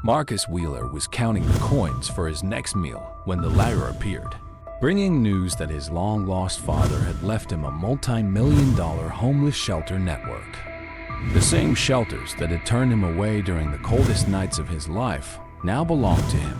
Marcus Wheeler was counting the coins for his next meal when the latter appeared, bringing news that his long-lost father had left him a multi-million-dollar homeless shelter network. The same shelters that had turned him away during the coldest nights of his life now belonged to him,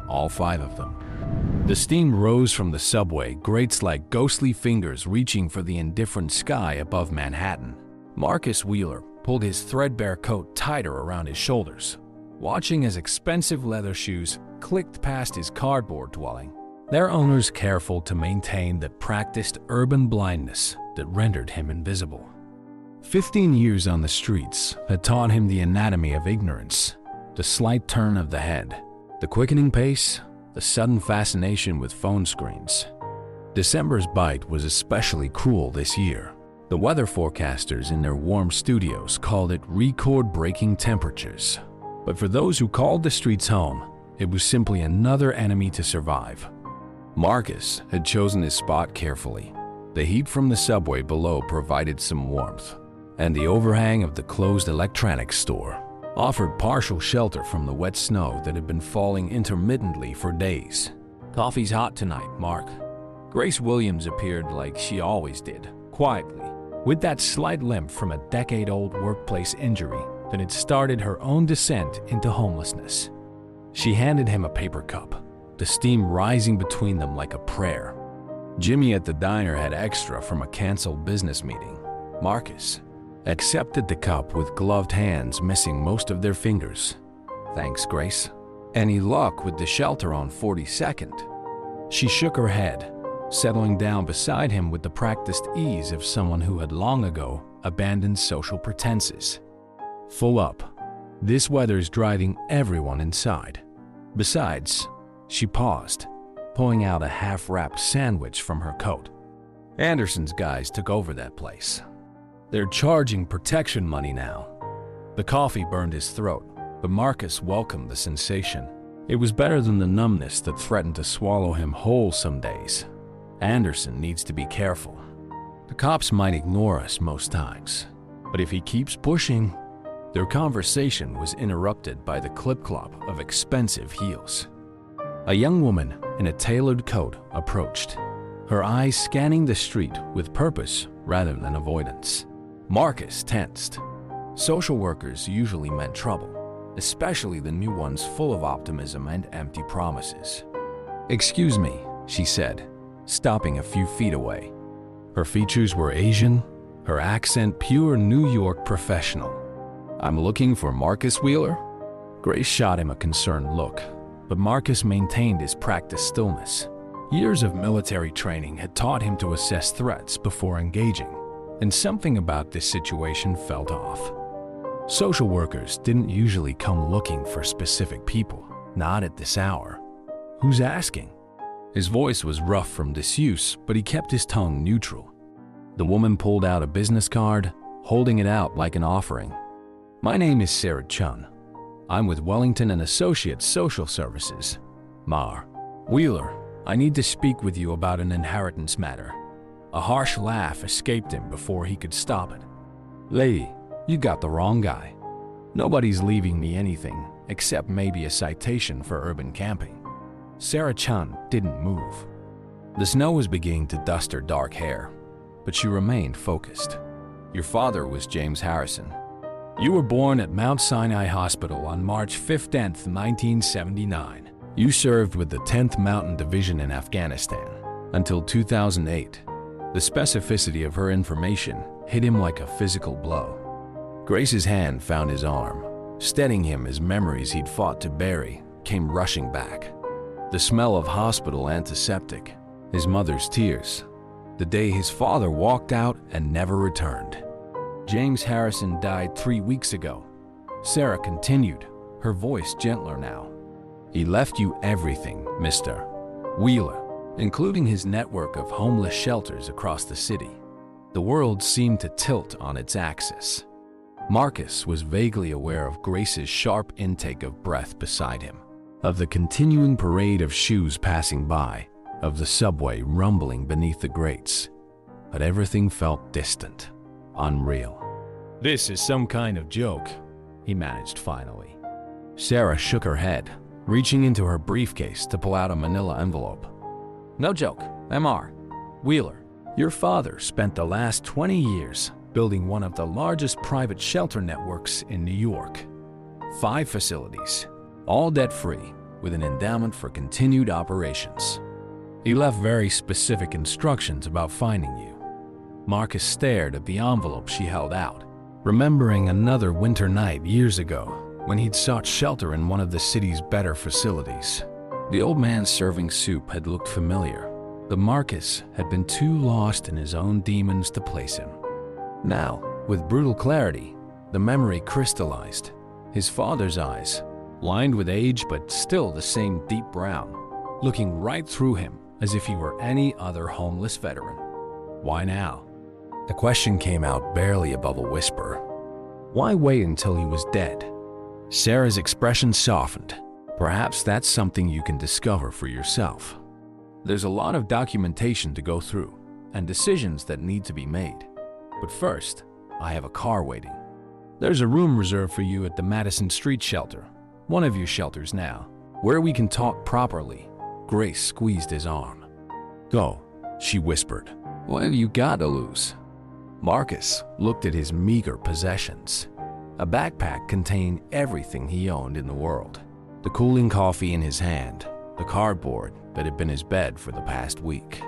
all 5 of them. The steam rose from the subway, grates like ghostly fingers reaching for the indifferent sky above Manhattan. Marcus Wheeler pulled his threadbare coat tighter around his shoulders, watching as expensive leather shoes clicked past his cardboard dwelling, their owners careful to maintain the practiced urban blindness that rendered him invisible. 15 years on the streets had taught him the anatomy of ignorance, the slight turn of the head, the quickening pace, the sudden fascination with phone screens. December's bite was especially cruel this year. The weather forecasters in their warm studios called it record-breaking temperatures. But for those who called the streets home, it was simply another enemy to survive. Marcus had chosen his spot carefully. The heat from the subway below provided some warmth, and the overhang of the closed electronics store offered partial shelter from the wet snow that had been falling intermittently for days. "Coffee's hot tonight, Mark." Grace Williams appeared like she always did, quietly, with that slight limp from a decade-old workplace injury that had started her own descent into homelessness. She handed him a paper cup, the steam rising between them like a prayer. Jimmy at the diner had extra from a canceled business meeting. Marcus accepted the cup with gloved hands missing most of their fingers. "Thanks, Grace. Any luck with the shelter on 42nd? She shook her head, settling down beside him with the practiced ease of someone who had long ago abandoned social pretenses. "Full up. This weather's driving everyone inside. Besides," she paused, pulling out a half-wrapped sandwich from her coat. "Anderson's guys took over that place. They're charging protection money now." The coffee burned his throat, but Marcus welcomed the sensation. It was better than the numbness that threatened to swallow him whole some days. Anderson needs to be careful. The cops might ignore us most times, but if he keeps pushing... Their conversation was interrupted by the clip-clop of expensive heels. A young woman in a tailored coat approached, her eyes scanning the street with purpose rather than avoidance. Marcus tensed. Social workers usually meant trouble, especially the new ones full of optimism and empty promises. "Excuse me," she said, stopping a few feet away. Her features were Asian, her accent pure New York professional. "I'm looking for Marcus Wheeler?" Grace shot him a concerned look, but Marcus maintained his practiced stillness. Years of military training had taught him to assess threats before engaging, and something about this situation felt off. Social workers didn't usually come looking for specific people, not at this hour. "Who's asking?" His voice was rough from disuse, but he kept his tongue neutral. The woman pulled out a business card, holding it out like an offering. "My name is Sarah Chun. I'm with Wellington and Associates Social Services. Mar. Wheeler, I need to speak with you about an inheritance matter." A harsh laugh escaped him before he could stop it. "Lady, you got the wrong guy. Nobody's leaving me anything except maybe a citation for urban camping." Sarah Chun didn't move. The snow was beginning to dust her dark hair, but she remained focused. "Your father was James Harrison. You were born at Mount Sinai Hospital on March 15, 1979. You served with the 10th Mountain Division in Afghanistan until 2008. The specificity of her information hit him like a physical blow. Grace's hand found his arm, steadying him as memories he'd fought to bury came rushing back. The smell of hospital antiseptic, his mother's tears, the day his father walked out and never returned. "James Harrison died 3 weeks ago," Sarah continued, her voice gentler now. "He left you everything, Mr. Wheeler, including his network of homeless shelters across the city." The world seemed to tilt on its axis. Marcus was vaguely aware of Grace's sharp intake of breath beside him, of the continuing parade of shoes passing by, of the subway rumbling beneath the grates. But everything felt distant, unreal. "This is some kind of joke," he managed finally. Sarah shook her head, reaching into her briefcase to pull out a manila envelope. No joke, MR. Wheeler, your father spent the last 20 years building one of the largest private shelter networks in New York. 5 facilities, all debt-free, with an endowment for continued operations. He left very specific instructions about finding you. Marcus stared at the envelope she held out, remembering another winter night years ago when he'd sought shelter in one of the city's better facilities. The old man serving soup had looked familiar, but Marcus had been too lost in his own demons to place him. Now, with brutal clarity, the memory crystallized. His father's eyes, lined with age but still the same deep brown, looking right through him as if he were any other homeless veteran. Why now? The question came out barely above a whisper. Why wait until he was dead? Sarah's expression softened. Perhaps that's something you can discover for yourself. There's a lot of documentation to go through and decisions that need to be made. But first, I have a car waiting. There's a room reserved for you at the Madison Street shelter, one of your shelters now, where we can talk properly. Grace squeezed his arm. Go, she whispered. What have you got to lose? Marcus looked at his meager possessions. A backpack contained everything he owned in the world. The cooling coffee in his hand, the cardboard that had been his bed for the past week.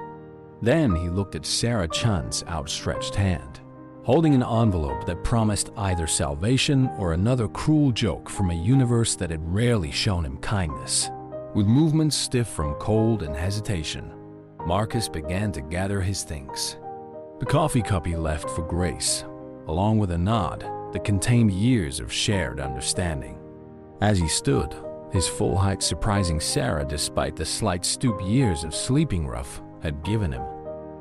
Then he looked at Sarah Chun's outstretched hand, holding an envelope that promised either salvation or another cruel joke from a universe that had rarely shown him kindness. With movements stiff from cold and hesitation, Marcus began to gather his things. The coffee cup he left for Grace, along with a nod that contained years of shared understanding. As he stood, his full height surprising Sarah despite the slight stoop years of sleeping rough had given him.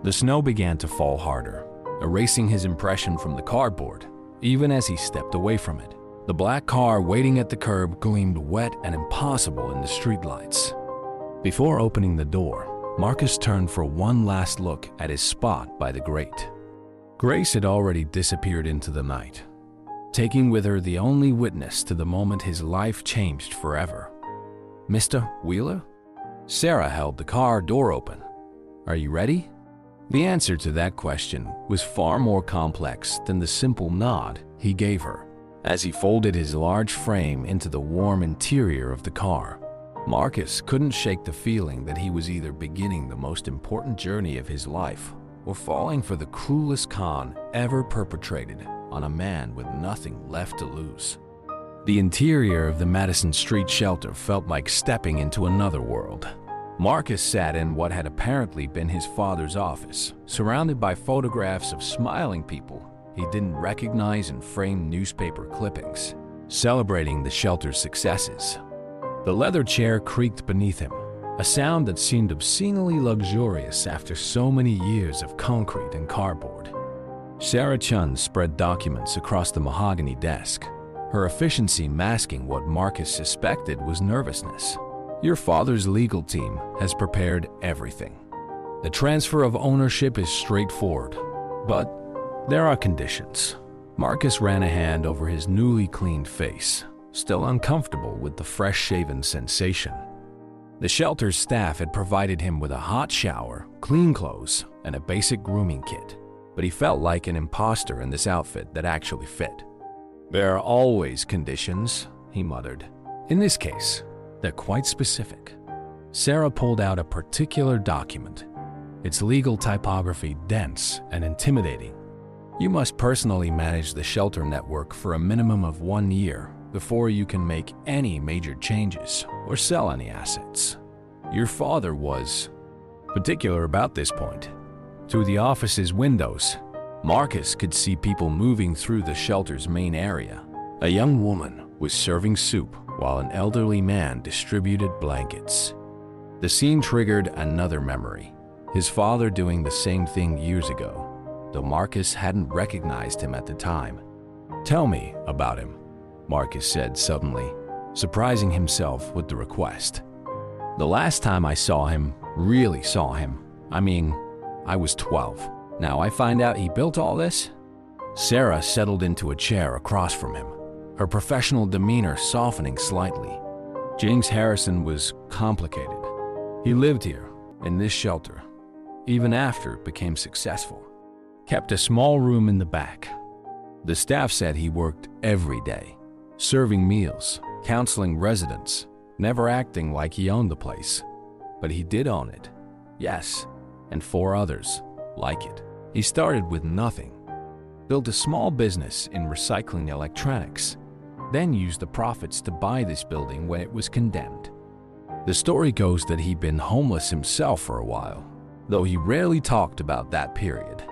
The snow began to fall harder, erasing his impression from the cardboard, even as he stepped away from it. The black car waiting at the curb gleamed wet and impossible in the streetlights. Before opening the door, Marcus turned for one last look at his spot by the grate. Grace had already disappeared into the night, taking with her the only witness to the moment his life changed forever. Mr. Wheeler? Sarah held the car door open. Are you ready? The answer to that question was far more complex than the simple nod he gave her. As he folded his large frame into the warm interior of the car, Marcus couldn't shake the feeling that he was either beginning the most important journey of his life or falling for the cruelest con ever perpetrated on a man with nothing left to lose. The interior of the Madison Street shelter felt like stepping into another world. Marcus sat in what had apparently been his father's office, surrounded by photographs of smiling people he didn't recognize and framed newspaper clippings, celebrating the shelter's successes. The leather chair creaked beneath him, a sound that seemed obscenely luxurious after so many years of concrete and cardboard. Sarah Chun spread documents across the mahogany desk, her efficiency masking what Marcus suspected was nervousness. Your father's legal team has prepared everything. The transfer of ownership is straightforward, but there are conditions. Marcus ran a hand over his newly cleaned face, still uncomfortable with the fresh-shaven sensation. The shelter's staff had provided him with a hot shower, clean clothes, and a basic grooming kit, but he felt like an imposter in this outfit that actually fit. There are always conditions, he muttered. In this case, they're quite specific. Sarah pulled out a particular document, its legal typography dense and intimidating. You must personally manage the shelter network for a minimum of 1 year before you can make any major changes or sell any assets. Your father was particular about this point. Through the office's windows, Marcus could see people moving through the shelter's main area. A young woman was serving soup while an elderly man distributed blankets. The scene triggered another memory, his father doing the same thing years ago, though Marcus hadn't recognized him at the time. Tell me about him, Marcus said suddenly, surprising himself with the request. The last time I saw him, really saw him, I was 12. Now I find out he built all this? Sarah settled into a chair across from him, her professional demeanor softening slightly. James Harrison was complicated. He lived here, in this shelter, even after it became successful. Kept a small room in the back. The staff said he worked every day, serving meals, counseling residents, never acting like he owned the place. But he did own it, yes, and 4 others like it. He started with nothing, built a small business in recycling electronics, then used the profits to buy this building when it was condemned. The story goes that he'd been homeless himself for a while, though he rarely talked about that period.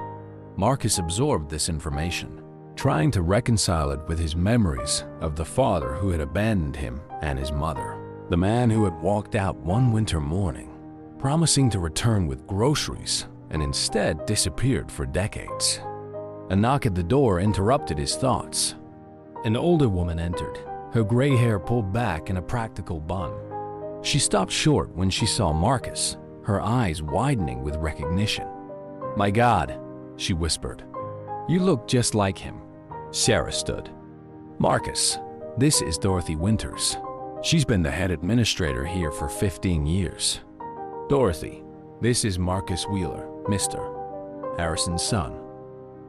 Marcus absorbed this information, trying to reconcile it with his memories of the father who had abandoned him and his mother. The man who had walked out one winter morning, promising to return with groceries, and instead disappeared for decades. A knock at the door interrupted his thoughts. An older woman entered, her gray hair pulled back in a practical bun. She stopped short when she saw Marcus, her eyes widening with recognition. "My God," she whispered. "You look just like him." Sarah stood. "Marcus, this is Dorothy Winters. She's been the head administrator here for 15 years. Dorothy, this is Marcus Wheeler, Mr. Harrison's son."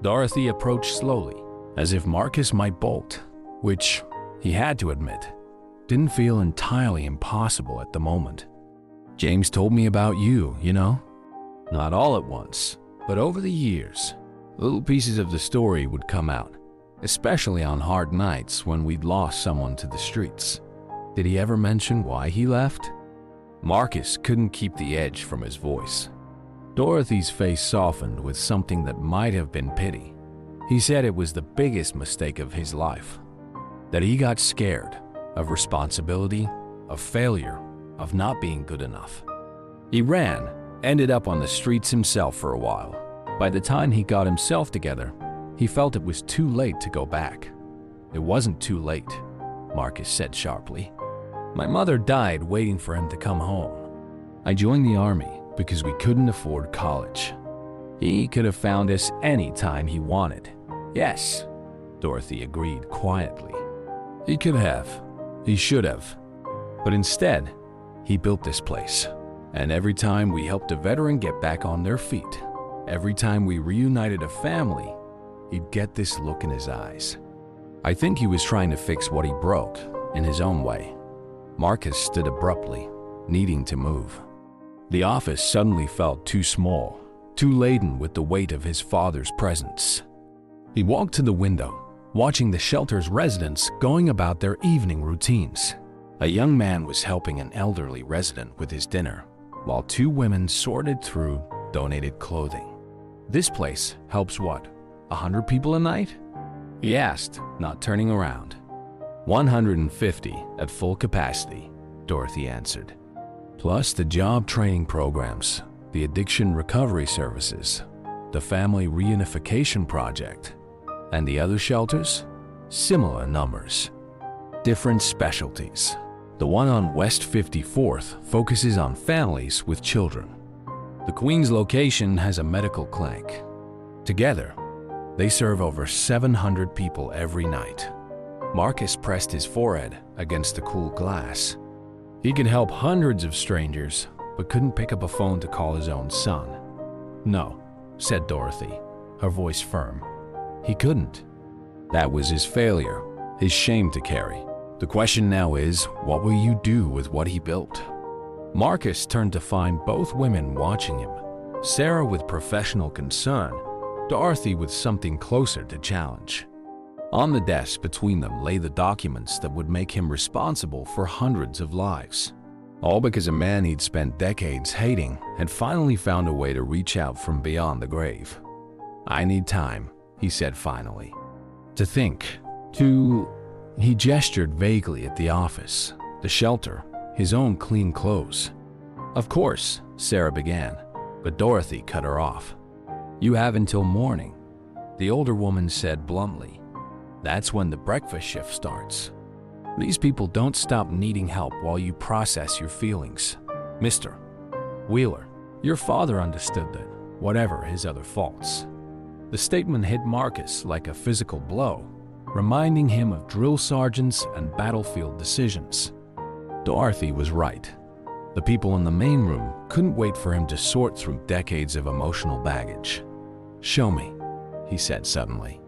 Dorothy approached slowly, as if Marcus might bolt, which, he had to admit, didn't feel entirely impossible at the moment. "James told me about you, you know? Not all at once, but over the years, little pieces of the story would come out, especially on hard nights when we'd lost someone to the streets. Did he ever mention why he left?" Marcus couldn't keep the edge from his voice. Dorothy's face softened with something that might have been pity. He said it was the biggest mistake of his life, that he got scared of responsibility, of failure, of not being good enough. He ran, ended up on the streets himself for a while. By the time he got himself together, he felt it was too late to go back. "It wasn't too late," Marcus said sharply. "My mother died waiting for him to come home. I joined the army because we couldn't afford college. He could have found us any time he wanted." "Yes," Dorothy agreed quietly. "He could have. He should have. But instead, he built this place. And every time we helped a veteran get back on their feet, every time we reunited a family, he'd get this look in his eyes. I think he was trying to fix what he broke in his own way." Marcus stood abruptly, needing to move. The office suddenly felt too small, too laden with the weight of his father's presence. He walked to the window, watching the shelter's residents going about their evening routines. A young man was helping an elderly resident with his dinner, while 2 women sorted through donated clothing. "This place helps what, 100 people a night?" he asked, not turning around. 150 at full capacity, Dorothy answered. Plus the job training programs, the addiction recovery services, the family reunification project, and the other shelters, similar numbers. Different specialties. The one on West 54th focuses on families with children. The Queens location has a medical clinic. Together, they serve over 700 people every night. Marcus pressed his forehead against the cool glass. He could help hundreds of strangers, but couldn't pick up a phone to call his own son. "No," said Dorothy, her voice firm. "He couldn't. That was his failure, his shame to carry. The question now is, what will you do with what he built?" Marcus turned to find both women watching him, Sarah with professional concern, Dorothy with something closer to challenge. On the desk between them lay the documents that would make him responsible for hundreds of lives. All because a man he'd spent decades hating had finally found a way to reach out from beyond the grave. "I need time," he said finally. "To think, He gestured vaguely at the office, the shelter, his own clean clothes. "Of course," Sarah began, but Dorothy cut her off. "You have until morning," the older woman said bluntly. "That's when the breakfast shift starts. These people don't stop needing help while you process your feelings. Mr. Wheeler, your father understood that, whatever his other faults." The statement hit Marcus like a physical blow. reminding him of drill sergeants and battlefield decisions. Dorothy was right. The people in the main room couldn't wait for him to sort through decades of emotional baggage. "Show me," he said suddenly.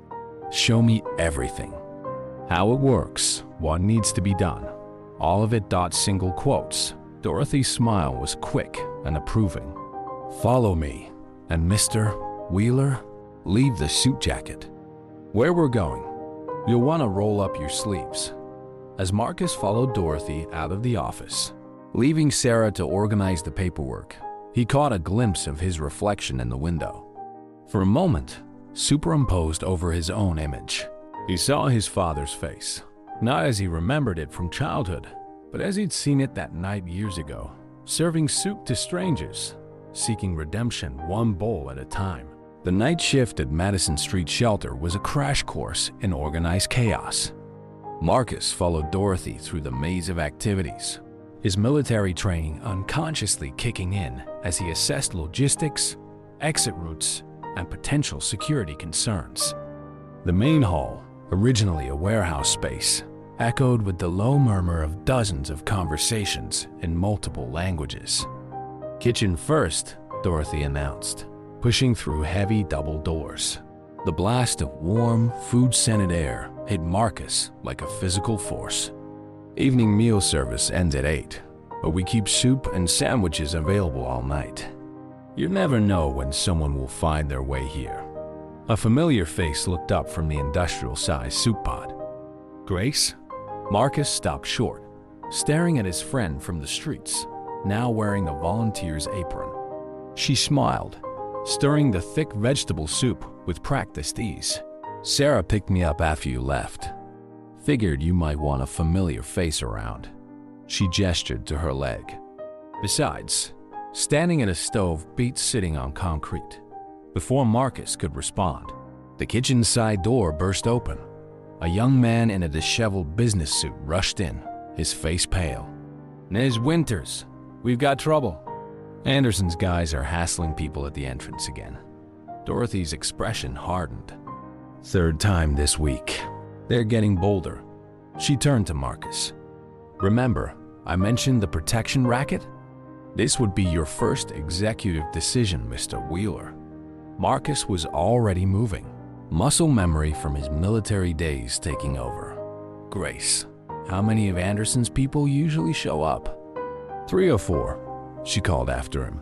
"Show me everything. How it works, what needs to be done. All of it. Single quotes." Dorothy's smile was quick and approving. "Follow me, and Mr. Wheeler, leave the suit jacket. Where we're going, you'll want to roll up your sleeves." As Marcus followed Dorothy out of the office, leaving Sarah to organize the paperwork, he caught a glimpse of his reflection in the window. For a moment, superimposed over his own image, he saw his father's face, not as he remembered it from childhood, but as he'd seen it that night years ago, serving soup to strangers, seeking redemption one bowl at a time. The night shift at Madison Street Shelter was a crash course in organized chaos. Marcus followed Dorothy through the maze of activities, his military training unconsciously kicking in as he assessed logistics, exit routes, and potential security concerns. The main hall, originally a warehouse space, echoed with the low murmur of dozens of conversations in multiple languages. "Kitchen first," Dorothy announced, pushing through heavy double doors. The blast of warm, food-scented air hit Marcus like a physical force. "Evening meal service ends at 8, but we keep soup and sandwiches available all night. You never know when someone will find their way here." A familiar face looked up from the industrial-sized soup pot. "Grace?" Marcus stopped short, staring at his friend from the streets, now wearing a volunteer's apron. She smiled, stirring the thick vegetable soup with practiced ease. "Sarah picked me up after you left. Figured you might want a familiar face around." She gestured to her leg. Besides, standing at a stove beat sitting on concrete. Before Marcus could respond, the kitchen side door burst open. A young man in a disheveled business suit rushed in, his face pale. "Ms. Winters, we've got trouble." Anderson's guys are hassling people at the entrance again. Dorothy's expression hardened. "Third time this week. They're getting bolder." She turned to Marcus. "Remember, I mentioned the protection racket? This would be your first executive decision, Mr. Wheeler." Marcus was already moving, muscle memory from his military days taking over. "Grace, how many of Anderson's people usually show up?" "3 or 4, she called after him.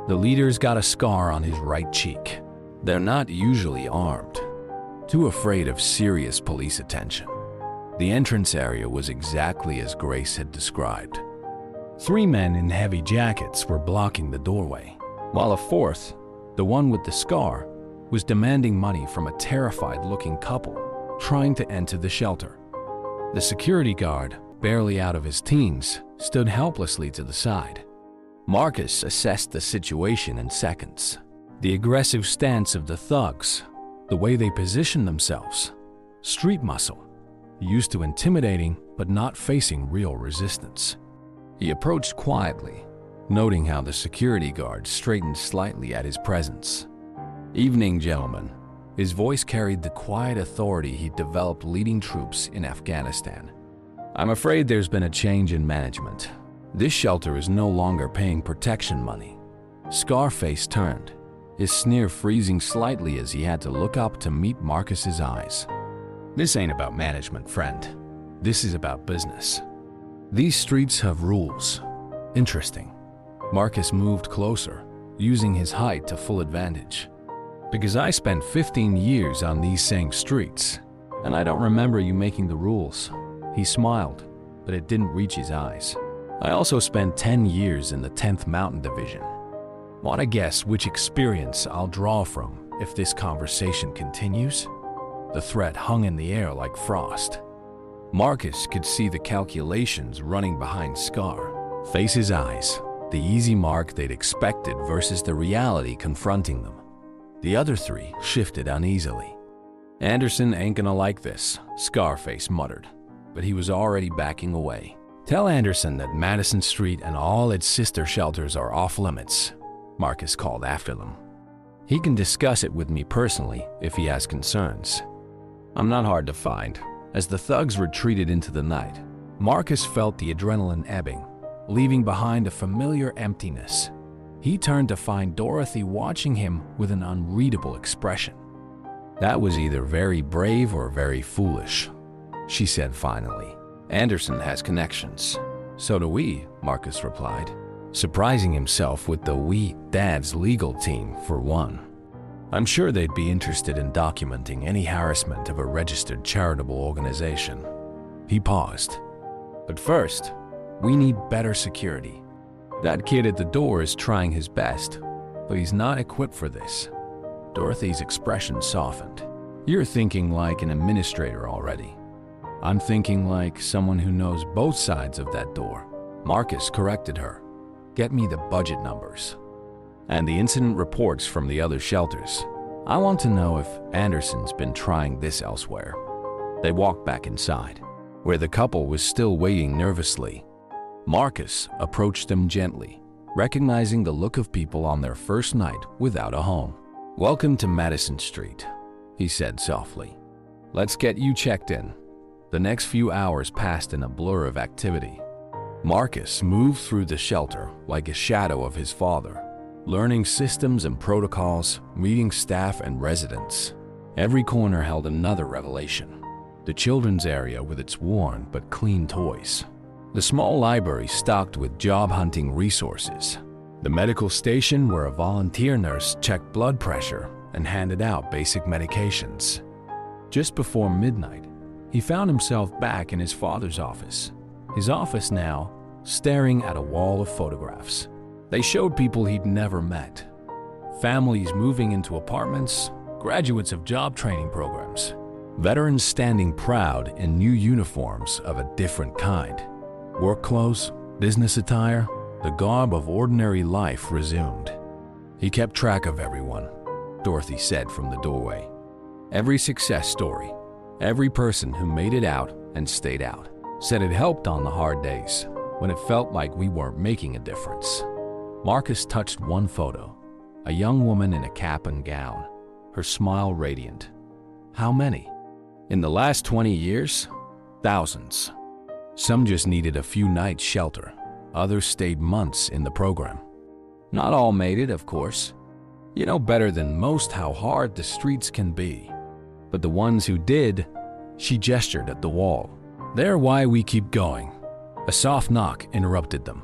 "The leader's got a scar on his right cheek. They're not usually armed, too afraid of serious police attention." The entrance area was exactly as Grace had described. 3 men in heavy jackets were blocking the doorway, while a 4th, the one with the scar, was demanding money from a terrified-looking couple trying to enter the shelter. The security guard, barely out of his teens, stood helplessly to the side. Marcus assessed the situation in seconds. The aggressive stance of the thugs, the way they positioned themselves, street muscle, used to intimidating but not facing real resistance. He approached quietly, noting how the security guard straightened slightly at his presence. "Evening, gentlemen." His voice carried the quiet authority he'd developed leading troops in Afghanistan. "I'm afraid there's been a change in management. This shelter is no longer paying protection money." Scarface turned, his sneer freezing slightly as he had to look up to meet Marcus's eyes. "This ain't about management, friend. This is about business. These streets have rules." "Interesting." Marcus moved closer, using his height to full advantage. "Because I spent 15 years on these same streets, and I don't remember you making the rules." He smiled, but it didn't reach his eyes. "I also spent 10 years in the 10th Mountain Division. Want to guess which experience I'll draw from if this conversation continues?" The threat hung in the air like frost. Marcus could see the calculations running behind Scar. Face his eyes, the easy mark they'd expected versus the reality confronting them. The other 3 shifted uneasily. "Anderson ain't gonna like this," Scarface muttered, but he was already backing away. "Tell Anderson that Madison Street and all its sister shelters are off limits," Marcus called after them. "He can discuss it with me personally if he has concerns." I'm not hard to find. As the thugs retreated into the night, Marcus felt the adrenaline ebbing, leaving behind a familiar emptiness. He turned to find Dorothy watching him with an unreadable expression. "That was either very brave or very foolish," she said finally. "Anderson has connections." "So do we," Marcus replied, surprising himself with the "we" Dad's legal team for one. "I'm sure they'd be interested in documenting any harassment of a registered charitable organization." He paused. "But first, we need better security. That kid at the door is trying his best, but he's not equipped for this." Dorothy's expression softened. "You're thinking like an administrator already." "I'm thinking like someone who knows both sides of that door." Marcus corrected her. "Get me the budget numbers and the incident reports from the other shelters. I want to know if Anderson's been trying this elsewhere." They walked back inside, where the couple was still waiting nervously. Marcus approached them gently, recognizing the look of people on their first night without a home. "Welcome to Madison Street," he said softly. "Let's get you checked in." The next few hours passed in a blur of activity. Marcus moved through the shelter like a shadow of his father, learning systems and protocols, meeting staff and residents. Every corner held another revelation. The children's area with its worn but clean toys. The small library stocked with job-hunting resources. The medical station where a volunteer nurse checked blood pressure and handed out basic medications. Just before midnight, he found himself back in his father's office. His office now staring at a wall of photographs. They showed people he'd never met. Families moving into apartments, graduates of job training programs, veterans standing proud in new uniforms of a different kind. Work clothes, business attire, the garb of ordinary life resumed. He kept track of everyone, Dorothy said from the doorway. Every success story, every person who made it out and stayed out. Said it helped on the hard days, when it felt like we weren't making a difference. Marcus touched one photo, a young woman in a cap and gown, her smile radiant. How many? In the last 20 years? Thousands. Some just needed a few nights shelter. Others stayed months in the program. Not all made it, of course. You know better than most how hard the streets can be. But the ones who did, she gestured at the wall. "They're why we keep going." A soft knock interrupted them.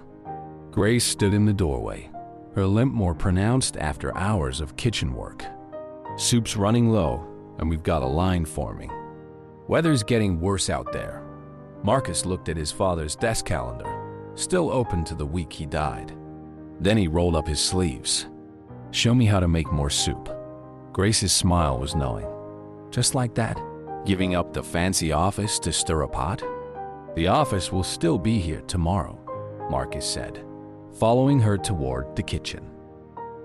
Grace stood in the doorway, her limp more pronounced after hours of kitchen work. "Soup's running low, and we've got a line forming. Weather's getting worse out there." Marcus looked at his father's desk calendar, still open to the week he died. Then he rolled up his sleeves. "Show me how to make more soup." Grace's smile was knowing. "Just like that? Giving up the fancy office to stir a pot?" "The office will still be here tomorrow," Marcus said, following her toward the kitchen.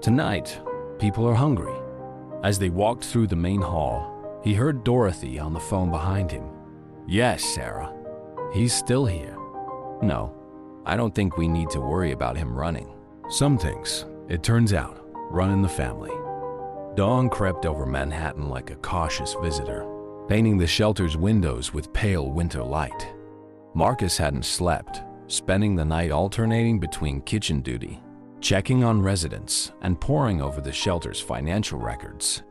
Tonight, people are hungry. As they walked through the main hall, he heard Dorothy on the phone behind him. "Yes, Sarah. He's still here. No, I don't think we need to worry about him running. Some things, it turns out, run in the family." Dawn crept over Manhattan like a cautious visitor, painting the shelter's windows with pale winter light. Marcus hadn't slept, spending the night alternating between kitchen duty, checking on residents, and poring over the shelter's financial records.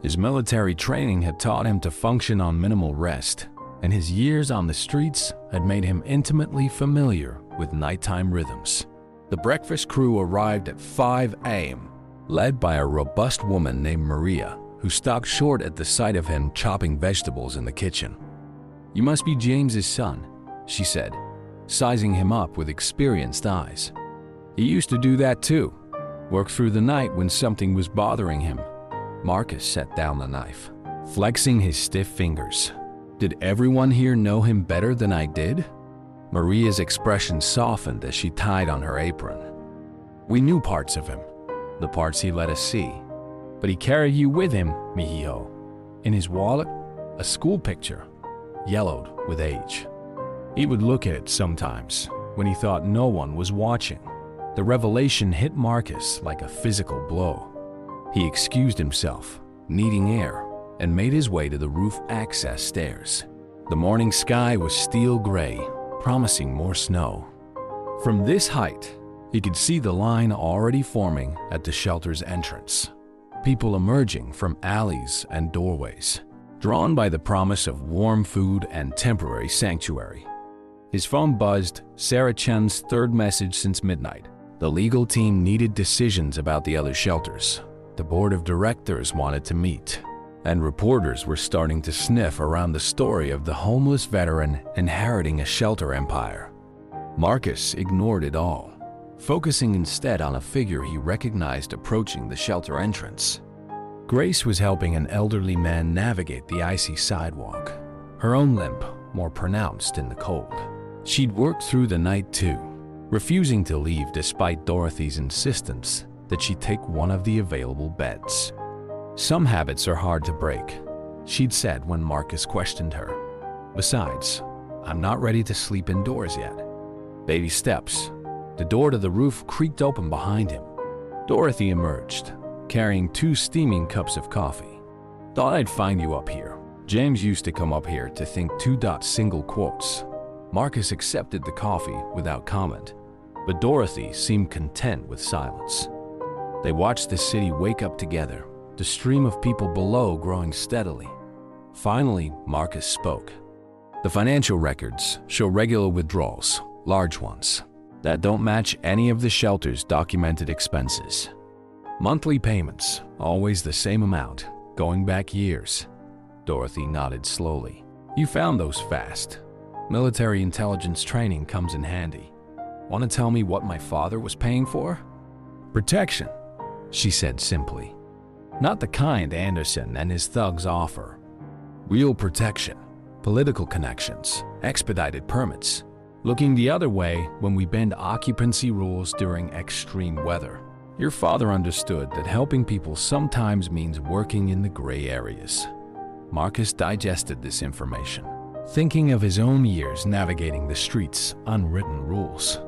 His military training had taught him to function on minimal rest, and his years on the streets had made him intimately familiar with nighttime rhythms. The breakfast crew arrived at 5 a.m., led by a robust woman named Maria, who stopped short at the sight of him chopping vegetables in the kitchen. "You must be James's son," she said, sizing him up with experienced eyes. "He used to do that too, work through the night when something was bothering him." Marcus set down the knife, flexing his stiff fingers. "Did everyone here know him better than I did?" Maria's expression softened as she tied on her apron. "We knew parts of him, the parts he let us see. But he carried you with him, mijo. In his wallet, a school picture, yellowed with age. He would look at it sometimes when he thought no one was watching." The revelation hit Marcus like a physical blow. He excused himself, needing air, and made his way to the roof access stairs. The morning sky was steel gray, promising more snow. From this height, he could see the line already forming at the shelter's entrance. People emerging from alleys and doorways, drawn by the promise of warm food and temporary sanctuary. His phone buzzed, Sarah Chen's third message since midnight. The legal team needed decisions about the other shelters. The board of directors wanted to meet, and reporters were starting to sniff around the story of the homeless veteran inheriting a shelter empire. Marcus ignored it all, focusing instead on a figure he recognized approaching the shelter entrance. Grace was helping an elderly man navigate the icy sidewalk, her own limp more pronounced in the cold. She'd worked through the night too, refusing to leave despite Dorothy's insistence that she take one of the available beds. Some habits are hard to break, she'd said when Marcus questioned her. Besides, I'm not ready to sleep indoors yet. Baby steps. The door to the roof creaked open behind him. Dorothy emerged, carrying 2 steaming cups of coffee. Thought I'd find you up here. James used to come up here to think 2 single quotes. Marcus accepted the coffee without comment, but Dorothy seemed content with silence. They watched the city wake up together, the stream of people below growing steadily. Finally, Marcus spoke. The financial records show regular withdrawals, large ones, that don't match any of the shelter's documented expenses. Monthly payments, always the same amount, going back years. Dorothy nodded slowly. You found those fast. Military intelligence training comes in handy. Want to tell me what my father was paying for? Protection, she said simply. Not the kind Anderson and his thugs offer. Real protection, political connections, expedited permits. Looking the other way when we bend occupancy rules during extreme weather. Your father understood that helping people sometimes means working in the gray areas. Marcus digested this information, thinking of his own years navigating the streets' unwritten rules.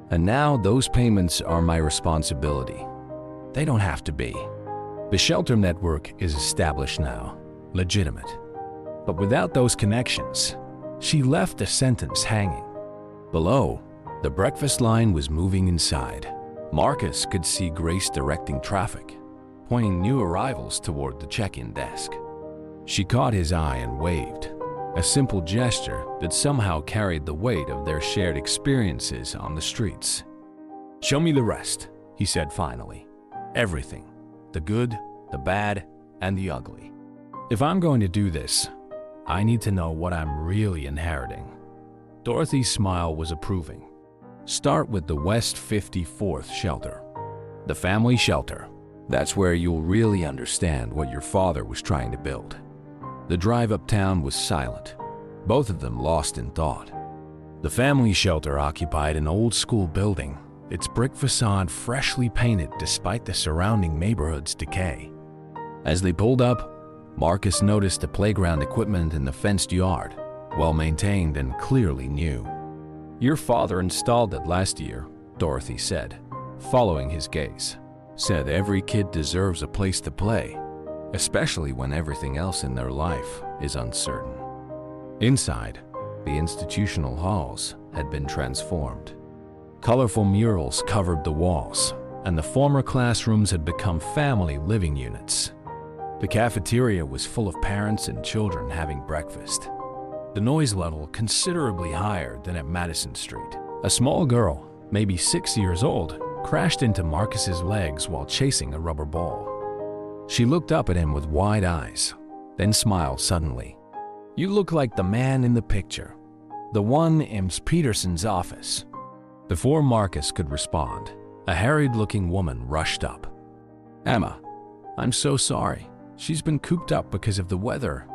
And now those payments are my responsibility. They don't have to be. The shelter network is established now, legitimate. But without those connections, she left the sentence hanging. Below, the breakfast line was moving inside. Marcus could see Grace directing traffic, pointing new arrivals toward the check-in desk. She caught his eye and waved, a simple gesture that somehow carried the weight of their shared experiences on the streets. Show me the rest, he said finally. Everything, the good, the bad, and the ugly. If I'm going to do this, I need to know what I'm really inheriting. Dorothy's smile was approving. Start with the West 54th shelter. The family shelter. That's where you'll really understand what your father was trying to build. The drive uptown was silent, both of them lost in thought. The family shelter occupied an old-school building, its brick facade freshly painted despite the surrounding neighborhood's decay. As they pulled up, Marcus noticed the playground equipment in the fenced yard, well-maintained and clearly new. Your father installed it last year, Dorothy said, following his gaze. Said every kid deserves a place to play, especially when everything else in their life is uncertain. Inside, the institutional halls had been transformed. Colorful murals covered the walls, and the former classrooms had become family living units. The cafeteria was full of parents and children having breakfast. The noise level considerably higher than at Madison Street. A small girl, maybe 6 years old, crashed into Marcus's legs while chasing a rubber ball. She looked up at him with wide eyes, then smiled suddenly. You look like the man in the picture, the one in Peterson's office. Before Marcus could respond, a harried-looking woman rushed up. Emma, I'm so sorry. She's been cooped up because of the weather.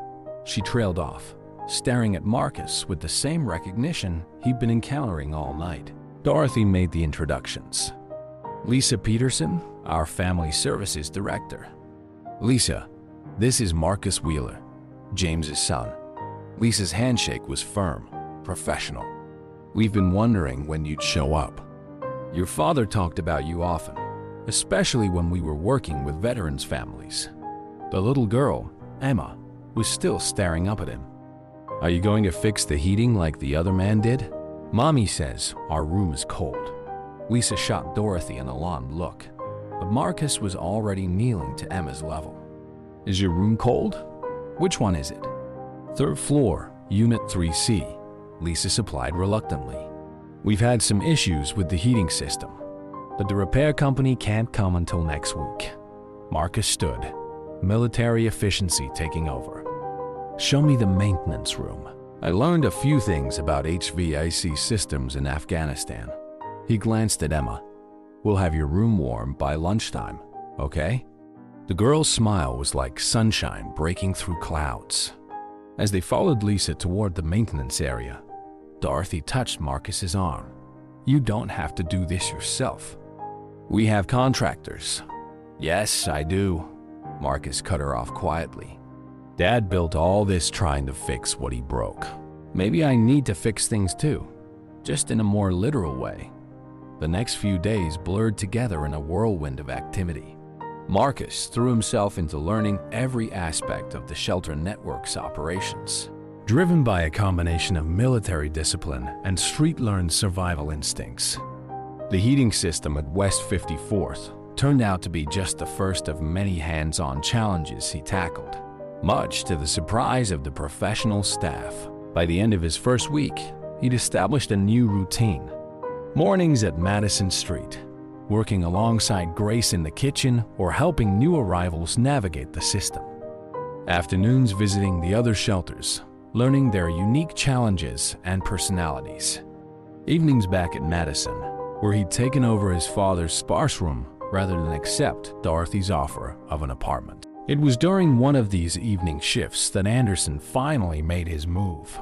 She trailed off, staring at Marcus with the same recognition he'd been encountering all night. Dorothy made the introductions. Lisa Peterson, our family services director. Lisa, this is Marcus Wheeler, James's son. Lisa's handshake was firm, professional. We've been wondering when you'd show up. Your father talked about you often, especially when we were working with veterans' families. The little girl, Emma was still staring up at him. Are you going to fix the heating like the other man did? Mommy says our room is cold. Lisa shot Dorothy an alarmed look, but Marcus was already kneeling to Emma's level. Is your room cold? Which one is it? Third floor, Unit 3C, Lisa supplied reluctantly. We've had some issues with the heating system, but the repair company can't come until next week. Marcus stood, military efficiency taking over. Show me the maintenance room. I learned a few things about HVAC systems in Afghanistan. He glanced at Emma. We'll have your room warm by lunchtime, okay? The girl's smile was like sunshine breaking through clouds. As they followed Lisa toward the maintenance area, Dorothy touched Marcus's arm. You don't have to do this yourself. We have contractors. Yes, I do. Marcus cut her off quietly. Dad built all this trying to fix what he broke. Maybe I need to fix things too, just in a more literal way. The next few days blurred together in a whirlwind of activity. Marcus threw himself into learning every aspect of the shelter network's operations. Driven by a combination of military discipline and street-learned survival instincts, the heating system at West 54th turned out to be just the first of many hands-on challenges he tackled, much to the surprise of the professional staff. By the end of his first week, he'd established a new routine. Mornings at Madison Street, working alongside Grace in the kitchen or helping new arrivals navigate the system. Afternoons visiting the other shelters, learning their unique challenges and personalities. Evenings back at Madison, where he'd taken over his father's sparse room rather than accept Dorothy's offer of an apartment. It was during one of these evening shifts that Anderson finally made his move.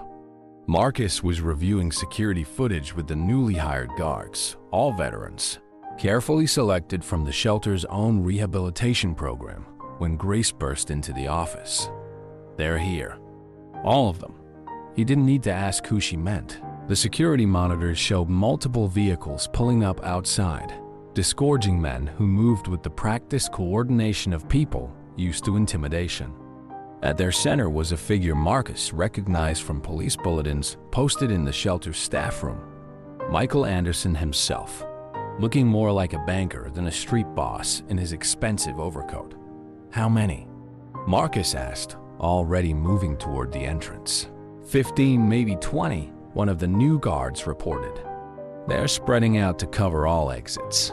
Marcus was reviewing security footage with the newly hired guards, all veterans, carefully selected from the shelter's own rehabilitation program, when Grace burst into the office. They're here. All of them. He didn't need to ask who she meant. The security monitors showed multiple vehicles pulling up outside, disgorging men who moved with the practiced coordination of people used to intimidation. At their center was a figure Marcus recognized from police bulletins posted in the shelter's staff room. Michael Anderson himself, looking more like a banker than a street boss in his expensive overcoat. How many? Marcus asked, already moving toward the entrance. 15, maybe 20, one of the new guards reported. They're spreading out to cover all exits.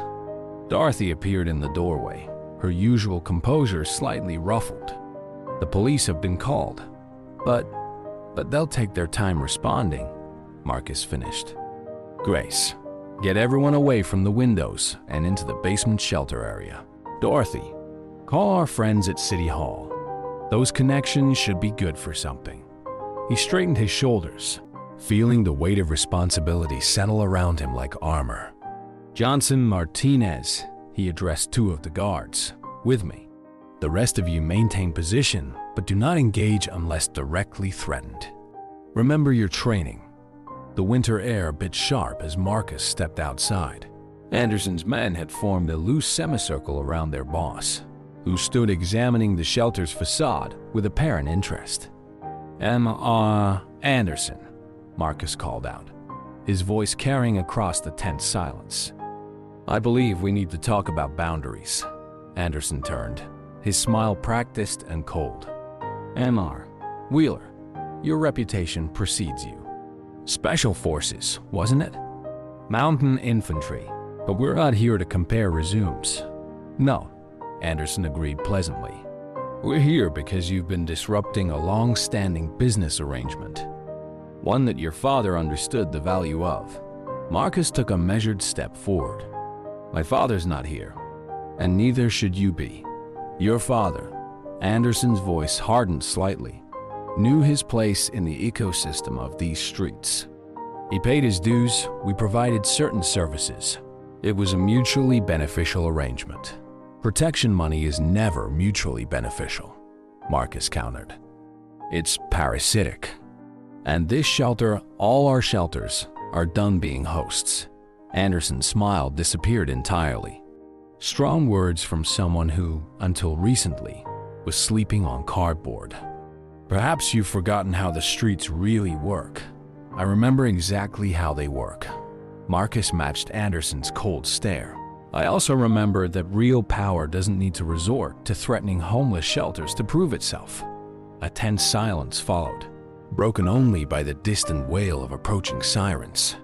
Dorothy appeared in the doorway, her usual composure slightly ruffled. The police have been called, but they'll take their time responding, Marcus finished. Grace, get everyone away from the windows and into the basement shelter area. Dorothy, call our friends at City Hall. Those connections should be good for something. He straightened his shoulders, feeling the weight of responsibility settle around him like armor. Johnson, Martinez, he addressed two of the guards. With me. The rest of you maintain position, but do not engage unless directly threatened. Remember your training. The winter air bit sharp as Marcus stepped outside. Anderson's men had formed a loose semicircle around their boss, who stood examining the shelter's facade with apparent interest. Anderson, Marcus called out, his voice carrying across the tense silence. I believe we need to talk about boundaries. Anderson turned, his smile practiced and cold. M.R. Wheeler, your reputation precedes you. Special Forces, wasn't it? Mountain Infantry, but we're not here to compare resumes. No, Anderson agreed pleasantly. We're here because you've been disrupting a long-standing business arrangement, one that your father understood the value of. Marcus took a measured step forward. My father's not here, and neither should you be. Your father, Anderson's voice hardened slightly, knew his place in the ecosystem of these streets. He paid his dues, we provided certain services. It was a mutually beneficial arrangement. Protection money is never mutually beneficial, Marcus countered. It's parasitic. And this shelter, all our shelters, are done being hosts. Anderson's smile disappeared entirely. Strong words from someone who, until recently, was sleeping on cardboard. Perhaps you've forgotten how the streets really work. I remember exactly how they work. Marcus matched Anderson's cold stare. I also remember that real power doesn't need to resort to threatening homeless shelters to prove itself. A tense silence followed, broken only by the distant wail of approaching sirens.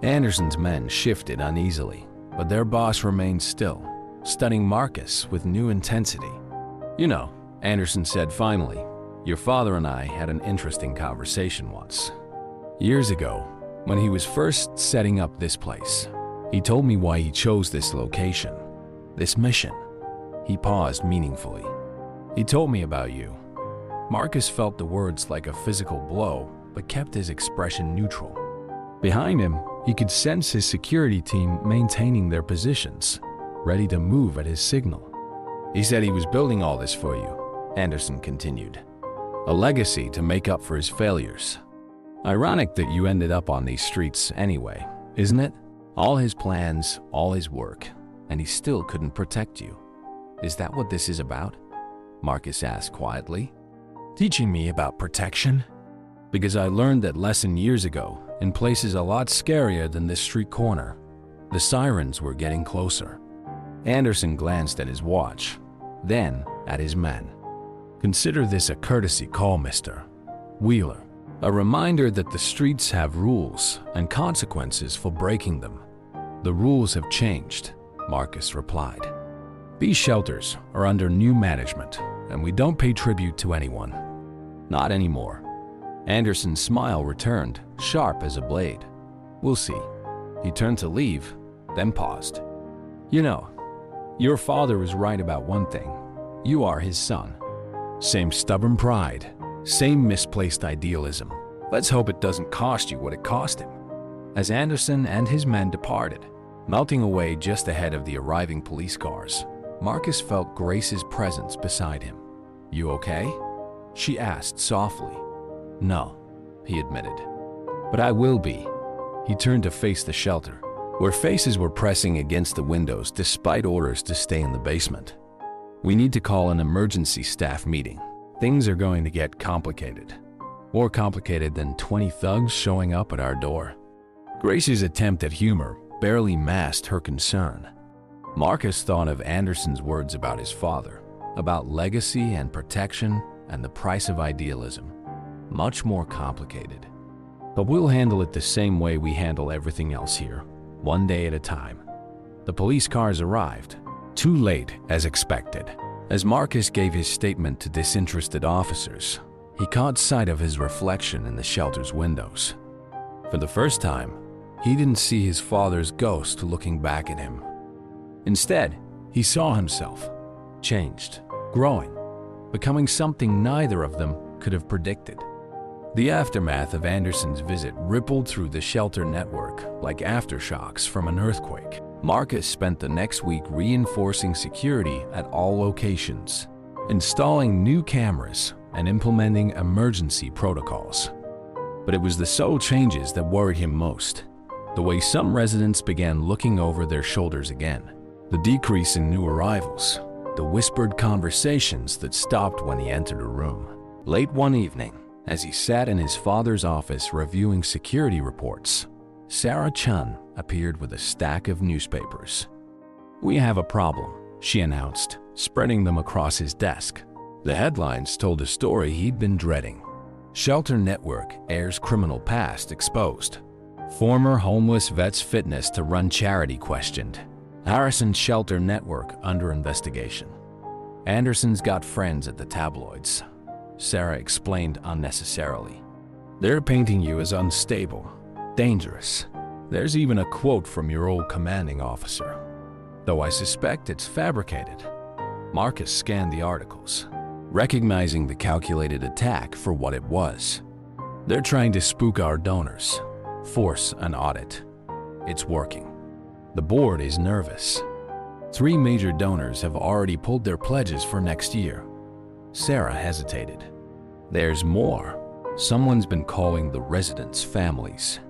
Anderson's men shifted uneasily, but their boss remained still, studying Marcus with new intensity. "You know," Anderson said finally, "your father and I had an interesting conversation once. Years ago, when he was first setting up this place, he told me why he chose this location, this mission." He paused meaningfully. "He told me about you." Marcus felt the words like a physical blow, but kept his expression neutral. Behind him, he could sense his security team maintaining their positions, ready to move at his signal. "He said he was building all this for you," Anderson continued. "A legacy to make up for his failures. Ironic that you ended up on these streets anyway, isn't it? All his plans, all his work, and he still couldn't protect you. Is that what this is about?" Marcus asked quietly. "Teaching me about protection? Because I learned that lesson years ago in places a lot scarier than this street corner. The sirens were getting closer." Anderson glanced at his watch, then at his men. "Consider this a courtesy call, Mr. Wheeler. A reminder that the streets have rules and consequences for breaking them." "The rules have changed," Marcus replied. "These shelters are under new management, and we don't pay tribute to anyone. Not anymore." Anderson's smile returned, sharp as a blade. "We'll see." He turned to leave, then paused. "You know, your father was right about one thing. You are his son. Same stubborn pride, same misplaced idealism. Let's hope it doesn't cost you what it cost him." As Anderson and his men departed, melting away just ahead of the arriving police cars, Marcus felt Grace's presence beside him. "You okay?" she asked softly. "No," he admitted. "But I will be." He turned to face the shelter, where faces were pressing against the windows despite orders to stay in the basement. "We need to call an emergency staff meeting. Things are going to get complicated. More complicated than 20 thugs showing up at our door." Grace's attempt at humor barely masked her concern. Marcus thought of Anderson's words about his father, about legacy and protection and the price of idealism. Much more complicated. "But we'll handle it the same way we handle everything else here, one day at a time." The police cars arrived, too late as expected. As Marcus gave his statement to disinterested officers, he caught sight of his reflection in the shelter's windows. For the first time, he didn't see his father's ghost looking back at him. Instead, he saw himself, changed, growing, becoming something neither of them could have predicted. The aftermath of Anderson's visit rippled through the shelter network like aftershocks from an earthquake. Marcus spent the next week reinforcing security at all locations, installing new cameras and implementing emergency protocols. But it was the subtle changes that worried him most. The way some residents began looking over their shoulders again, the decrease in new arrivals, the whispered conversations that stopped when he entered a room. Late one evening, as he sat in his father's office reviewing security reports, Sarah Chun appeared with a stack of newspapers. "We have a problem," she announced, spreading them across his desk. The headlines told a story he'd been dreading. "Shelter Network airs criminal past exposed." "Former homeless vet's fitness to run charity questioned." "Harrison Shelter Network under investigation." "Anderson's got friends at the tabloids," Sarah explained unnecessarily. "They're painting you as unstable, dangerous. There's even a quote from your old commanding officer, though I suspect it's fabricated." Marcus scanned the articles, recognizing the calculated attack for what it was. "They're trying to spook our donors, force an audit. It's working. The board is nervous. 3 major donors have already pulled their pledges for next year." Sarah hesitated. "There's more. Someone's been calling the residents' families,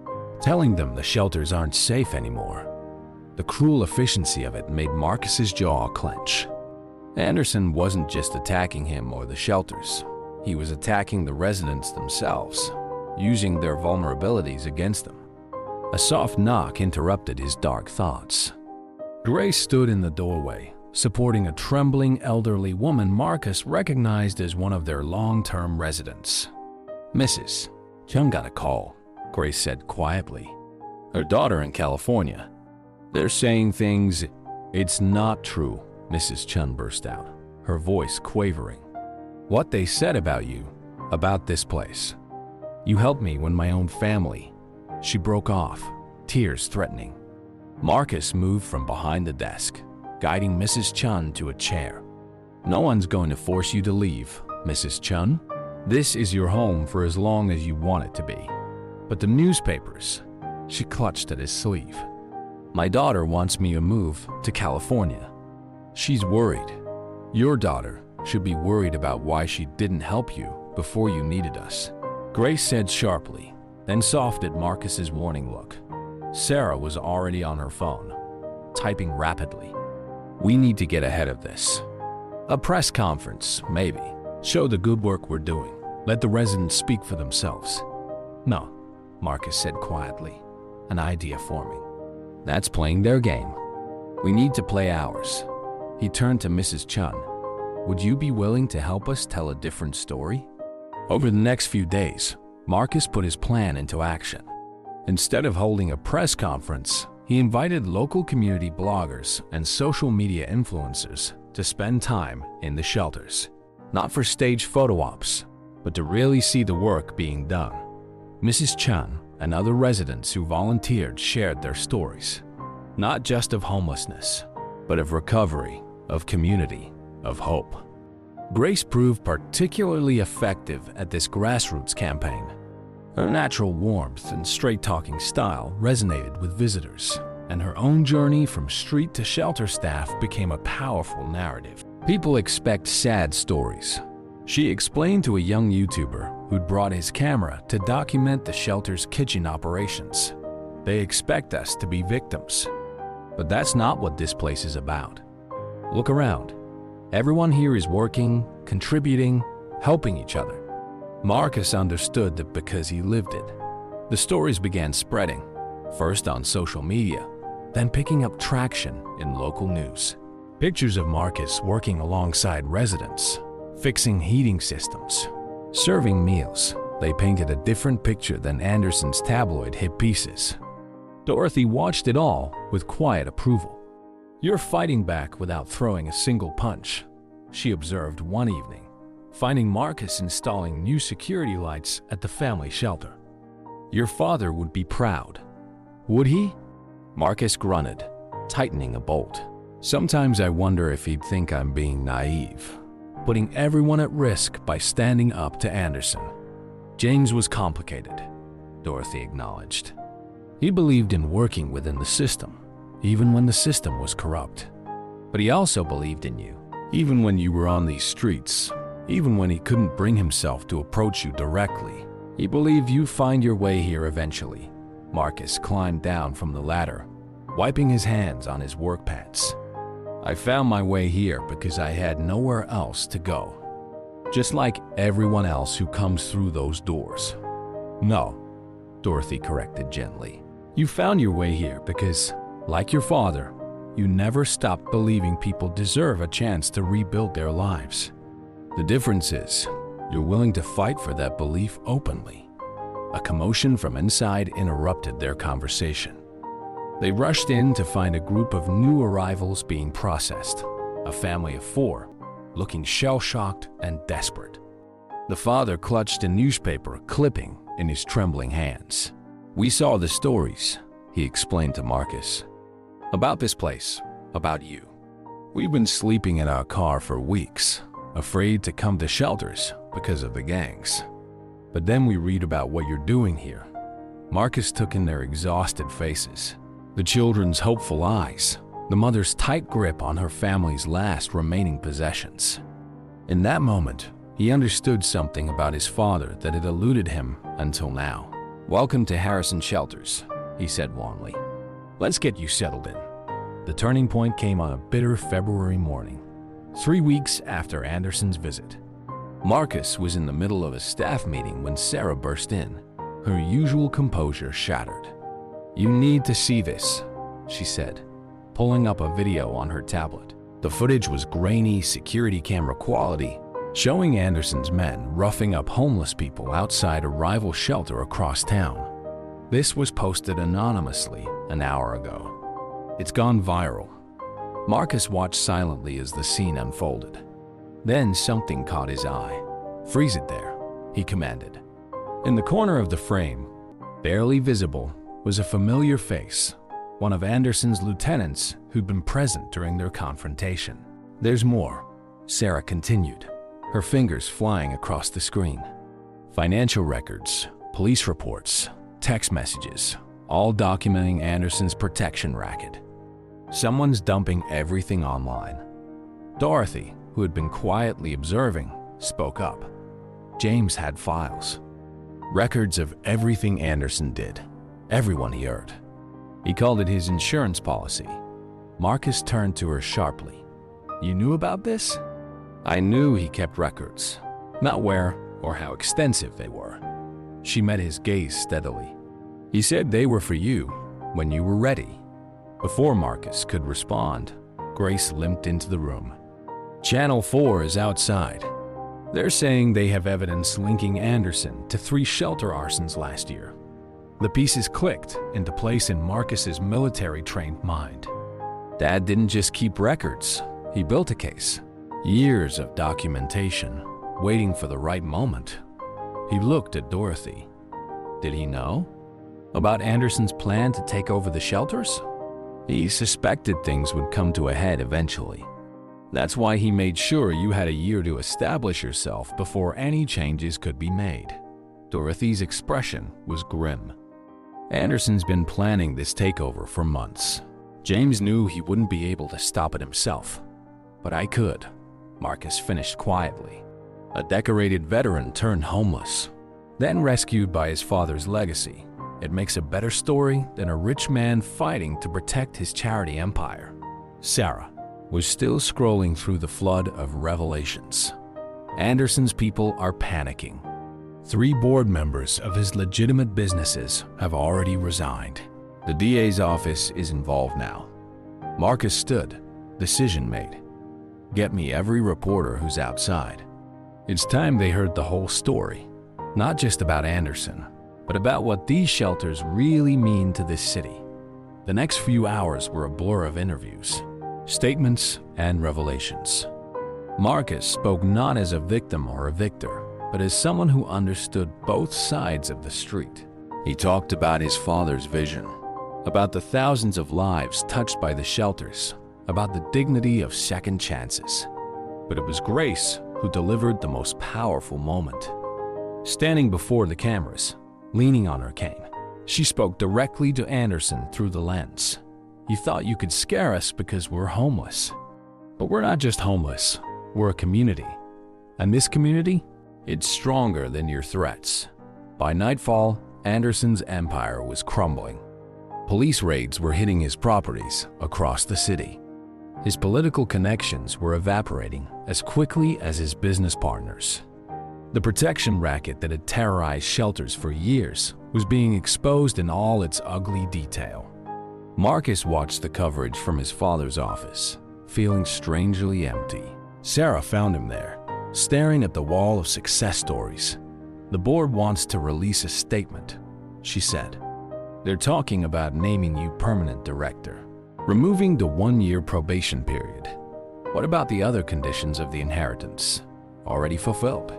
telling them the shelters aren't safe anymore." The cruel efficiency of it made Marcus's jaw clench. Anderson wasn't just attacking him or the shelters. He was attacking the residents themselves, using their vulnerabilities against them. A soft knock interrupted his dark thoughts. Grace stood in the doorway, supporting a trembling elderly woman Marcus recognized as one of their long-term residents. "Mrs. Chung got a call," Grace said quietly. "Her daughter in California. They're saying things—" "It's not true," Mrs. Chun burst out, her voice quavering. "What they said about you, about this place. You helped me when my own family—" She broke off, tears threatening. Marcus moved from behind the desk, guiding Mrs. Chun to a chair. "No one's going to force you to leave, Mrs. Chun. This is your home for as long as you want it to be. But the newspapers—" She clutched at his sleeve. "My daughter wants me to move to California. She's worried. Your daughter should be worried about why she didn't help you before you needed us," Grace said sharply, then softened at Marcus's warning look. Sarah was already on her phone, typing rapidly. "We need to get ahead of this. A press conference, maybe. Show the good work we're doing. Let the residents speak for themselves." "No," Marcus said quietly, an idea forming. "That's playing their game. We need to play ours." He turned to Mrs. Chun. "Would you be willing to help us tell a different story?" Over the next few days, Marcus put his plan into action. Instead of holding a press conference, he invited local community bloggers and social media influencers to spend time in the shelters. Not for stage photo ops, but to really see the work being done. Mrs. Chun and other residents who volunteered shared their stories, not just of homelessness, but of recovery, of community, of hope. Grace proved particularly effective at this grassroots campaign. Her natural warmth and straight-talking style resonated with visitors, and her own journey from street to shelter staff became a powerful narrative. People expect sad stories. She explained to a young YouTuber who'd brought his camera to document the shelter's kitchen operations. "They expect us to be victims. But that's not what this place is about. Look around. Everyone here is working, contributing, helping each other." Marcus understood that because he lived it. The stories began spreading, first on social media, then picking up traction in local news. Pictures of Marcus working alongside residents, fixing heating systems, serving meals. They painted a different picture than Anderson's tabloid hit pieces. Dorothy watched it all with quiet approval. "You're fighting back without throwing a single punch," she observed one evening, finding Marcus installing new security lights at the family shelter. "Your father would be proud." "Would he?" Marcus grunted, tightening a bolt. "Sometimes I wonder if he'd think I'm being naive, putting everyone at risk by standing up to Anderson." "James was complicated," Dorothy acknowledged. "He believed in working within the system, even when the system was corrupt. But he also believed in you, even when you were on these streets, even when he couldn't bring himself to approach you directly. He believed you'd find your way here eventually." Marcus climbed down from the ladder, wiping his hands on his work pants. "I found my way here because I had nowhere else to go. Just like everyone else who comes through those doors." "No," Dorothy corrected gently. "You found your way here because, like your father, you never stopped believing people deserve a chance to rebuild their lives. The difference is, you're willing to fight for that belief openly." A commotion from inside interrupted their conversation. They rushed in to find a group of new arrivals being processed, a family of 4, looking shell-shocked and desperate. The father clutched a newspaper clipping in his trembling hands. "We saw the stories," he explained to Marcus. "About this place, about you. We've been sleeping in our car for weeks, afraid to come to shelters because of the gangs. But then we read about what you're doing here." Marcus took in their exhausted faces, the children's hopeful eyes, the mother's tight grip on her family's last remaining possessions. In that moment, he understood something about his father that had eluded him until now. "Welcome to Harrison Shelters," he said warmly. "Let's get you settled in." The turning point came on a bitter February morning. 3 weeks after Anderson's visit, Marcus was in the middle of a staff meeting when Sarah burst in, her usual composure shattered. "You need to see this," she said, pulling up a video on her tablet. The footage was grainy security camera quality, showing Anderson's men roughing up homeless people outside a rival shelter across town. This was posted anonymously an hour ago. It's gone viral. Marcus watched silently as the scene unfolded. Then something caught his eye. "Freeze it there," he commanded. In the corner of the frame, barely visible, was a familiar face, one of Anderson's lieutenants who'd been present during their confrontation. "There's more," Sarah continued, her fingers flying across the screen. Financial records, police reports, text messages, all documenting Anderson's protection racket. Someone's dumping everything online. Dorothy, who had been quietly observing, spoke up. James had files. Records of everything Anderson did, everyone he hurt. He called it his insurance policy. Marcus turned to her sharply. "You knew about this?" "I knew he kept records, not where or how extensive they were." She met his gaze steadily. "He said they were for you when you were ready." Before Marcus could respond, Grace limped into the room. "Channel 4 is outside. They're saying they have evidence linking Anderson to 3 shelter arsons last year." The pieces clicked into place in Marcus's military-trained mind. Dad didn't just keep records, he built a case. Years of documentation, waiting for the right moment. He looked at Dorothy. Did he know about Anderson's plan to take over the shelters? He suspected things would come to a head eventually. That's why he made sure you had a year to establish yourself before any changes could be made. Dorothy's expression was grim. Anderson's been planning this takeover for months. James knew he wouldn't be able to stop it himself. But I could, Marcus finished quietly. A decorated veteran turned homeless, then rescued by his father's legacy. It makes a better story than a rich man fighting to protect his charity empire. Sarah was still scrolling through the flood of revelations. Anderson's people are panicking. 3 board members of his legitimate businesses have already resigned. The DA's office is involved now. Marcus stood, decision made. Get me every reporter who's outside. It's time they heard the whole story, not just about Anderson, but about what these shelters really mean to this city. The next few hours were a blur of interviews, statements, and revelations. Marcus spoke not as a victim or a victor, but as someone who understood both sides of the street. He talked about his father's vision, about the thousands of lives touched by the shelters, about the dignity of second chances. But it was Grace who delivered the most powerful moment. Standing before the cameras, leaning on her cane, she spoke directly to Anderson through the lens. "You thought you could scare us because we're homeless. But we're not just homeless, we're a community. And this community, it's stronger than your threats." By nightfall, Anderson's empire was crumbling. Police raids were hitting his properties across the city. His political connections were evaporating as quickly as his business partners. The protection racket that had terrorized shelters for years was being exposed in all its ugly detail. Marcus watched the coverage from his father's office, feeling strangely empty. Sarah found him there, staring at the wall of success stories. "The board wants to release a statement," she said. "They're talking about naming you permanent director, removing the 1-year probation period. What about the other conditions of the inheritance? Already fulfilled.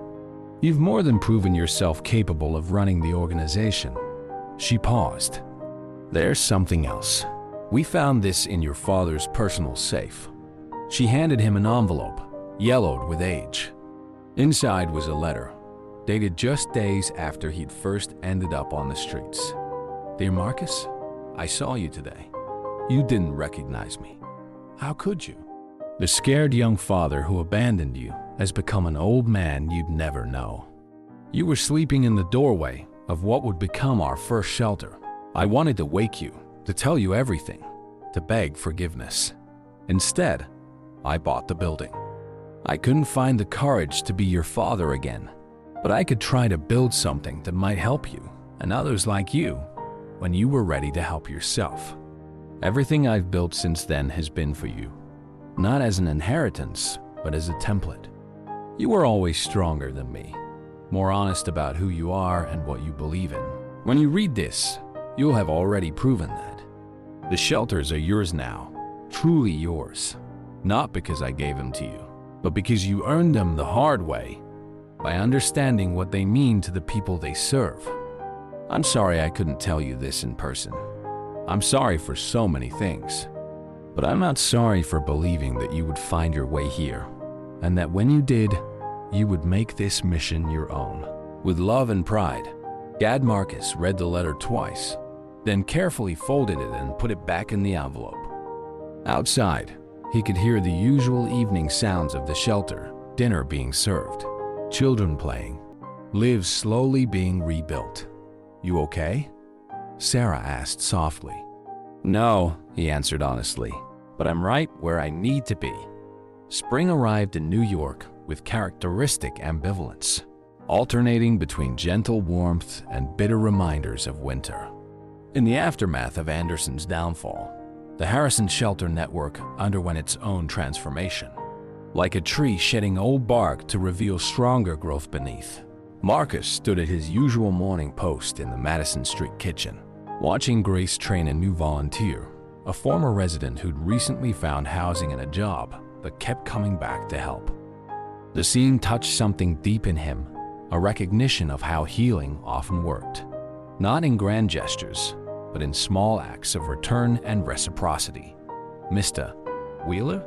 You've more than proven yourself capable of running the organization." She paused. "There's something else. We found this in your father's personal safe." She handed him an envelope, yellowed with age. Inside was a letter, dated just days after he'd first ended up on the streets. "Dear Marcus, I saw you today. You didn't recognize me. How could you? The scared young father who abandoned you has become an old man you'd never know. You were sleeping in the doorway of what would become our first shelter. I wanted to wake you, to tell you everything, to beg forgiveness. Instead, I bought the building. I couldn't find the courage to be your father again, but I could try to build something that might help you and others like you when you were ready to help yourself. Everything I've built since then has been for you, not as an inheritance, but as a template. You were always stronger than me, more honest about who you are and what you believe in. When you read this, you'll have already proven that. The shelters are yours now, truly yours, not because I gave them to you, but because you earned them the hard way, by understanding what they mean to the people they serve. I'm sorry I couldn't tell you this in person. I'm sorry for so many things, but I'm not sorry for believing that you would find your way here, and that when you did, you would make this mission your own. With love and pride, Dad Marcus read the letter twice, then carefully folded it and put it back in the envelope. Outside, he could hear the usual evening sounds of the shelter, dinner being served, children playing, lives slowly being rebuilt. You okay? Sarah asked softly. No, he answered honestly, but I'm right where I need to be. Spring arrived in New York with characteristic ambivalence, alternating between gentle warmth and bitter reminders of winter. In the aftermath of Anderson's downfall, the Harrison Shelter Network underwent its own transformation. Like a tree shedding old bark to reveal stronger growth beneath, Marcus stood at his usual morning post in the Madison Street kitchen, watching Grace train a new volunteer, a former resident who'd recently found housing and a job but kept coming back to help. The scene touched something deep in him, a recognition of how healing often worked, not in grand gestures, but in small acts of return and reciprocity. Mr. Wheeler?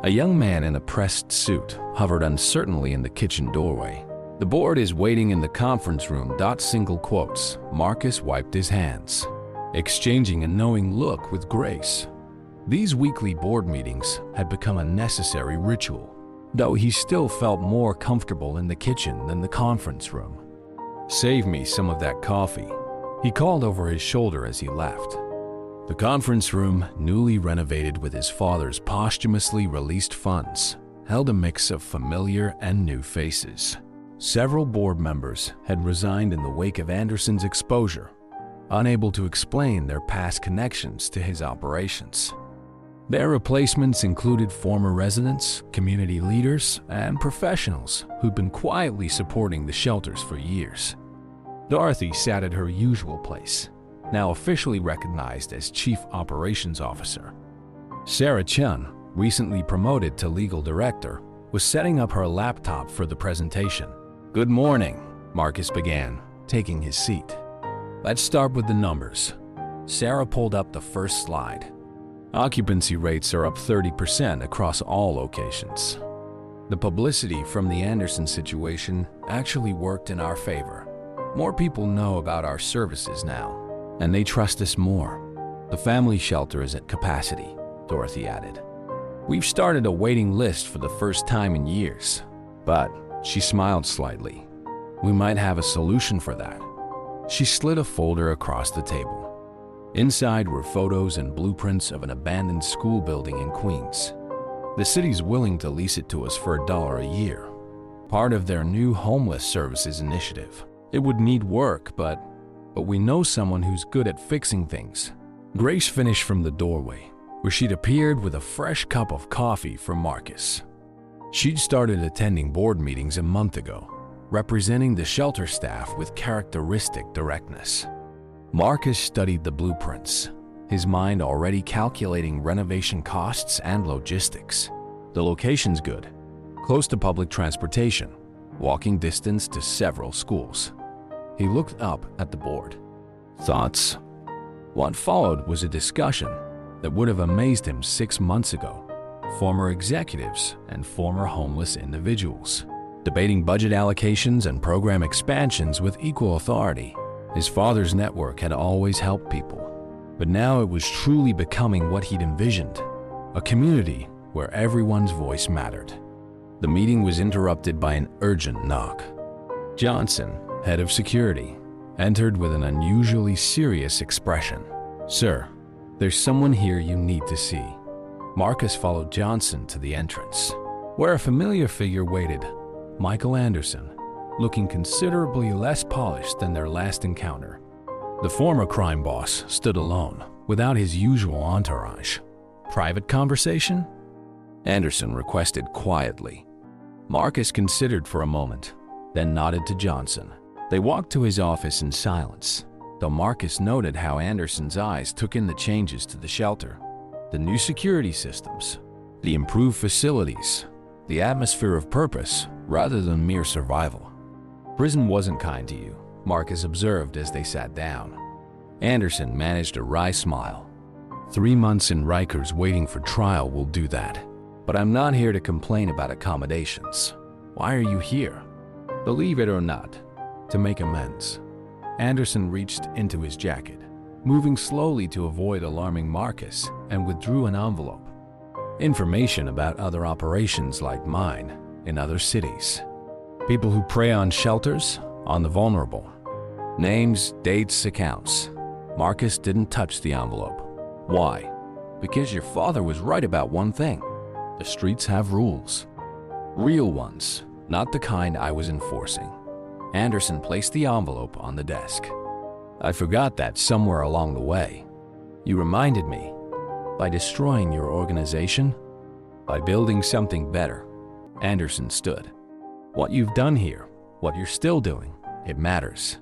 A young man in a pressed suit hovered uncertainly in the kitchen doorway. The board is waiting in the conference room. Single quotes. Marcus wiped his hands, exchanging a knowing look with Grace. These weekly board meetings had become a necessary ritual, though he still felt more comfortable in the kitchen than the conference room. Save me some of that coffee, he called over his shoulder as he left. The conference room, newly renovated with his father's posthumously released funds, held a mix of familiar and new faces. Several board members had resigned in the wake of Anderson's exposure, unable to explain their past connections to his operations. Their replacements included former residents, community leaders, and professionals who'd been quietly supporting the shelters for years. Dorothy sat at her usual place, now officially recognized as Chief Operations Officer. Sarah Chun, recently promoted to Legal Director, was setting up her laptop for the presentation. Good morning, Marcus began, taking his seat. Let's start with the numbers. Sarah pulled up the first slide. Occupancy rates are up 30% across all locations. The publicity from the Anderson situation actually worked in our favor. More people know about our services now, and they trust us more. The family shelter is at capacity, Dorothy added. We've started a waiting list for the first time in years, but she smiled slightly. We might have a solution for that. She slid a folder across the table. Inside were photos and blueprints of an abandoned school building in Queens. The city's willing to lease it to us for $1 a year, part of their new homeless services initiative. It would need work, but we know someone who's good at fixing things. Grace finished from the doorway, where she'd appeared with a fresh cup of coffee for Marcus. She'd started attending board meetings a month ago, representing the shelter staff with characteristic directness. Marcus studied the blueprints, his mind already calculating renovation costs and logistics. The location's good, close to public transportation, walking distance to several schools. He looked up at the board. Thoughts? What followed was a discussion that would have amazed him 6 months ago. Former executives and former homeless individuals, debating budget allocations and program expansions with equal authority. His father's network had always helped people, but now it was truly becoming what he'd envisioned, a community where everyone's voice mattered. The meeting was interrupted by an urgent knock. Johnson, head of security, entered with an unusually serious expression. Sir, there's someone here you need to see. Marcus followed Johnson to the entrance. where a familiar figure waited, Michael Anderson, looking considerably less polished than their last encounter. The former crime boss stood alone, without his usual entourage. Private conversation? Anderson requested quietly. Marcus considered for a moment, then nodded to Johnson. They walked to his office in silence, though Marcus noted how Anderson's eyes took in the changes to the shelter, the new security systems, the improved facilities, the atmosphere of purpose rather than mere survival. Prison wasn't kind to you, Marcus observed as they sat down. Anderson managed a wry smile. 3 months in Rikers waiting for trial will do that. But I'm not here to complain about accommodations. Why are you here? Believe it or not, to make amends. Anderson reached into his jacket, moving slowly to avoid alarming Marcus, and withdrew an envelope. Information about other operations like mine in other cities. People who prey on shelters, on the vulnerable. Names, dates, accounts. Marcus didn't touch the envelope. Why? Because your father was right about one thing. The streets have rules. Real ones, not the kind I was enforcing. Anderson placed the envelope on the desk. I forgot that somewhere along the way. You reminded me. By destroying your organization, by building something better. Anderson stood. What you've done here, what you're still doing, it matters.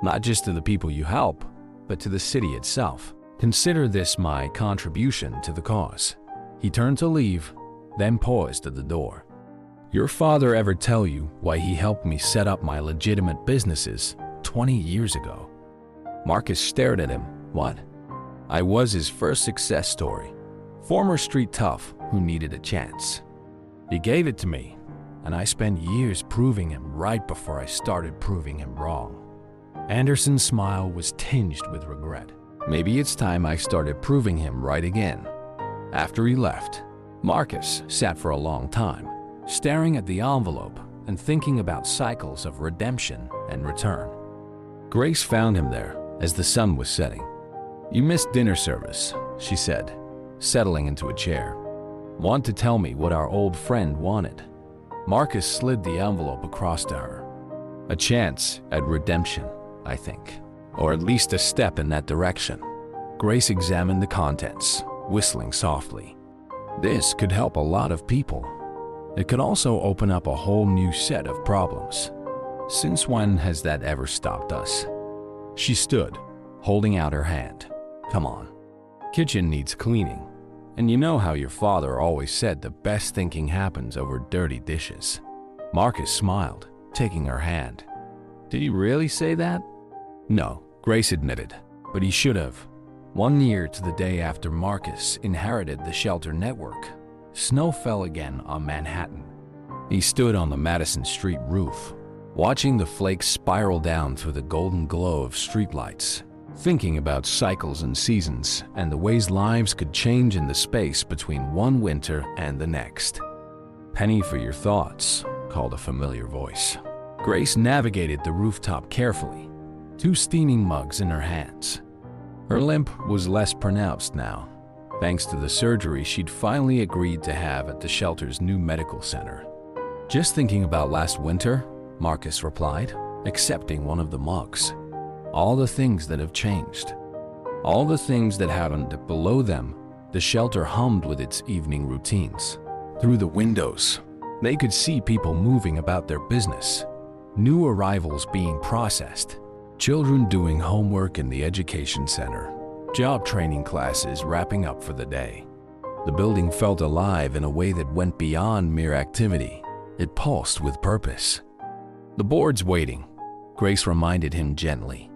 Not just to the people you help, but to the city itself. Consider this my contribution to the cause. He turned to leave, then paused at the door. Your father ever tell you why he helped me set up my legitimate businesses 20 years ago? Marcus stared at him. What? I was his first success story. Former street tough who needed a chance. He gave it to me, and I spent years proving him right before I started proving him wrong. Anderson's smile was tinged with regret. Maybe it's time I started proving him right again. After he left, Marcus sat for a long time, staring at the envelope and thinking about cycles of redemption and return. Grace found him there as the sun was setting. You missed dinner service, she said, settling into a chair. Want to tell me what our old friend wanted? Marcus slid the envelope across to her. A chance at redemption, I think, or at least a step in that direction. Grace examined the contents, whistling softly. This could help a lot of people. It could also open up a whole new set of problems. Since when has that ever stopped us? She stood, holding out her hand. Come on. Kitchen needs cleaning. And you know how your father always said the best thinking happens over dirty dishes. Marcus smiled, taking her hand. Did he really say that? No, Grace admitted, but he should have. 1 year to the day after Marcus inherited the shelter network, snow fell again on Manhattan. He stood on the Madison Street roof, watching the flakes spiral down through the golden glow of streetlights, thinking about cycles and seasons and the ways lives could change in the space between one winter and the next. Penny for your thoughts, called a familiar voice. Grace navigated the rooftop carefully, 2 steaming mugs in her hands. Her limp was less pronounced now, thanks to the surgery she'd finally agreed to have at the shelter's new medical center. Just thinking about last winter, Marcus replied, accepting one of the mugs. All the things that have changed. All the things that happened below them, the shelter hummed with its evening routines. Through the windows, they could see people moving about their business, new arrivals being processed, children doing homework in the education center, job training classes wrapping up for the day. The building felt alive in a way that went beyond mere activity. It pulsed with purpose. The board's waiting, Grace reminded him gently.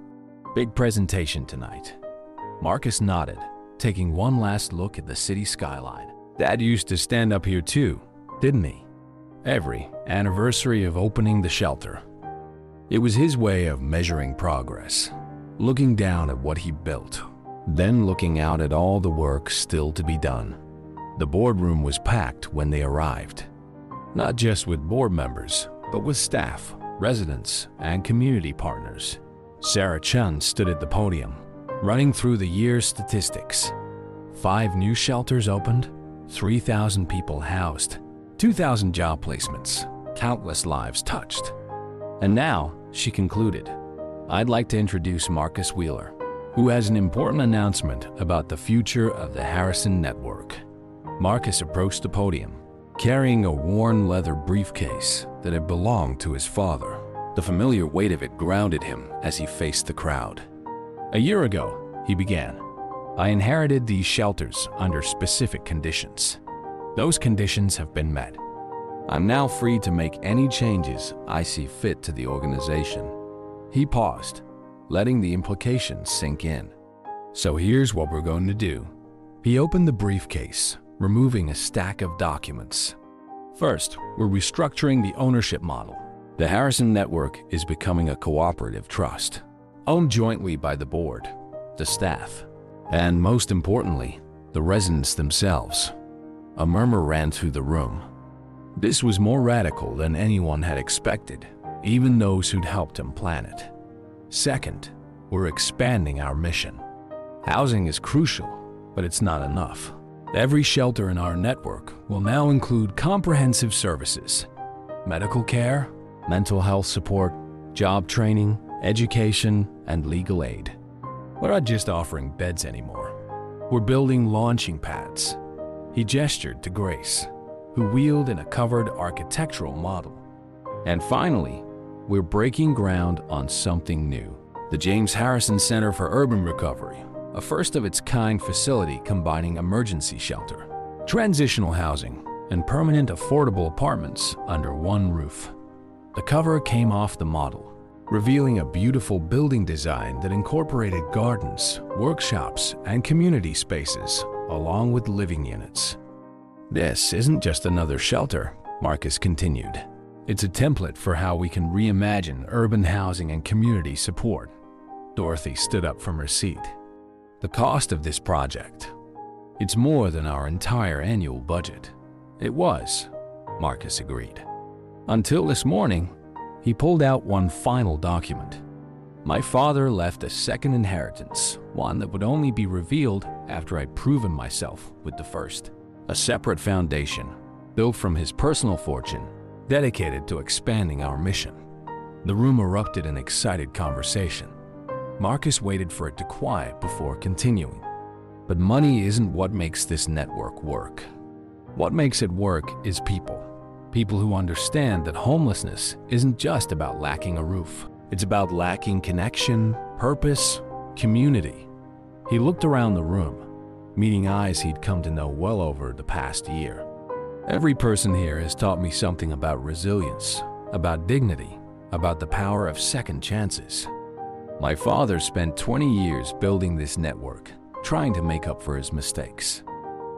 Big presentation tonight. Marcus nodded, taking one last look at the city skyline. Dad used to stand up here too, didn't he? Every anniversary of opening the shelter. It was his way of measuring progress, looking down at what he built, then looking out at all the work still to be done. The boardroom was packed when they arrived, not just with board members, but with staff, residents, and community partners. Sarah Chun stood at the podium, running through the year's statistics. 5 new shelters opened, 3,000 people housed, 2,000 job placements, countless lives touched. And now, she concluded, I'd like to introduce Marcus Wheeler, who has an important announcement about the future of the Harrison Network. Marcus approached the podium, carrying a worn leather briefcase that had belonged to his father. The familiar weight of it grounded him as he faced the crowd. A year ago, he began, I inherited these shelters under specific conditions. Those conditions have been met. I'm now free to make any changes I see fit to the organization. He paused, letting the implications sink in. So here's what we're going to do. He opened the briefcase, removing a stack of documents. First, we're restructuring the ownership model. The Harrison Network is becoming a cooperative trust, owned jointly by the board, the staff, and most importantly, the residents themselves. A murmur ran through the room. This was more radical than anyone had expected, even those who'd helped him plan it. Second, we're expanding our mission. Housing is crucial, but it's not enough. Every shelter in our network will now include comprehensive services: medical care, mental health support, job training, education, and legal aid. We're not just offering beds anymore. We're building launching pads. He gestured to Grace, who wheeled in a covered architectural model. And finally, we're breaking ground on something new. The James Harrison Center for Urban Recovery, a first-of-its-kind facility combining emergency shelter, transitional housing, and permanent affordable apartments under one roof. The cover came off the model, revealing a beautiful building design that incorporated gardens, workshops, and community spaces, along with living units. This isn't just another shelter, Marcus continued. It's a template for how we can reimagine urban housing and community support. Dorothy stood up from her seat. The cost of this project, it's more than our entire annual budget. It was, Marcus agreed. Until this morning, he pulled out one final document. My father left a second inheritance, one that would only be revealed after I'd proven myself with the first. A separate foundation, built from his personal fortune, dedicated to expanding our mission. The room erupted in excited conversation. Marcus waited for it to quiet before continuing. But money isn't what makes this network work. What makes it work is people. People who understand that homelessness isn't just about lacking a roof. It's about lacking connection, purpose, community. He looked around the room, meeting eyes he'd come to know well over the past year. Every person here has taught me something about resilience, about dignity, about the power of second chances. My father spent 20 years building this network, trying to make up for his mistakes.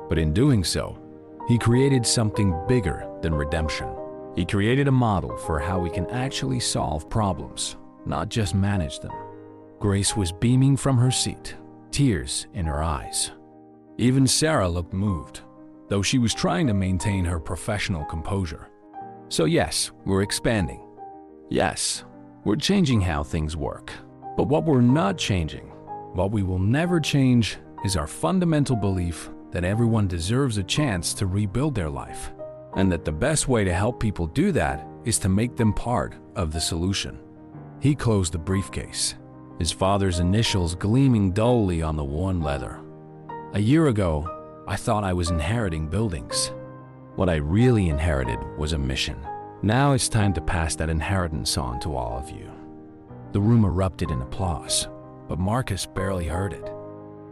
But in doing so, he created something bigger than redemption. He created a model for how we can actually solve problems, not just manage them. Grace was beaming from her seat, tears in her eyes. Even Sarah looked moved, though she was trying to maintain her professional composure. So yes, we're expanding. Yes, we're changing how things work. But what we're not changing, what we will never change, is our fundamental belief that everyone deserves a chance to rebuild their life, and that the best way to help people do that is to make them part of the solution. He closed the briefcase, his father's initials gleaming dully on the worn leather. A year ago, I thought I was inheriting buildings. What I really inherited was a mission. Now it's time to pass that inheritance on to all of you. The room erupted in applause, but Marcus barely heard it.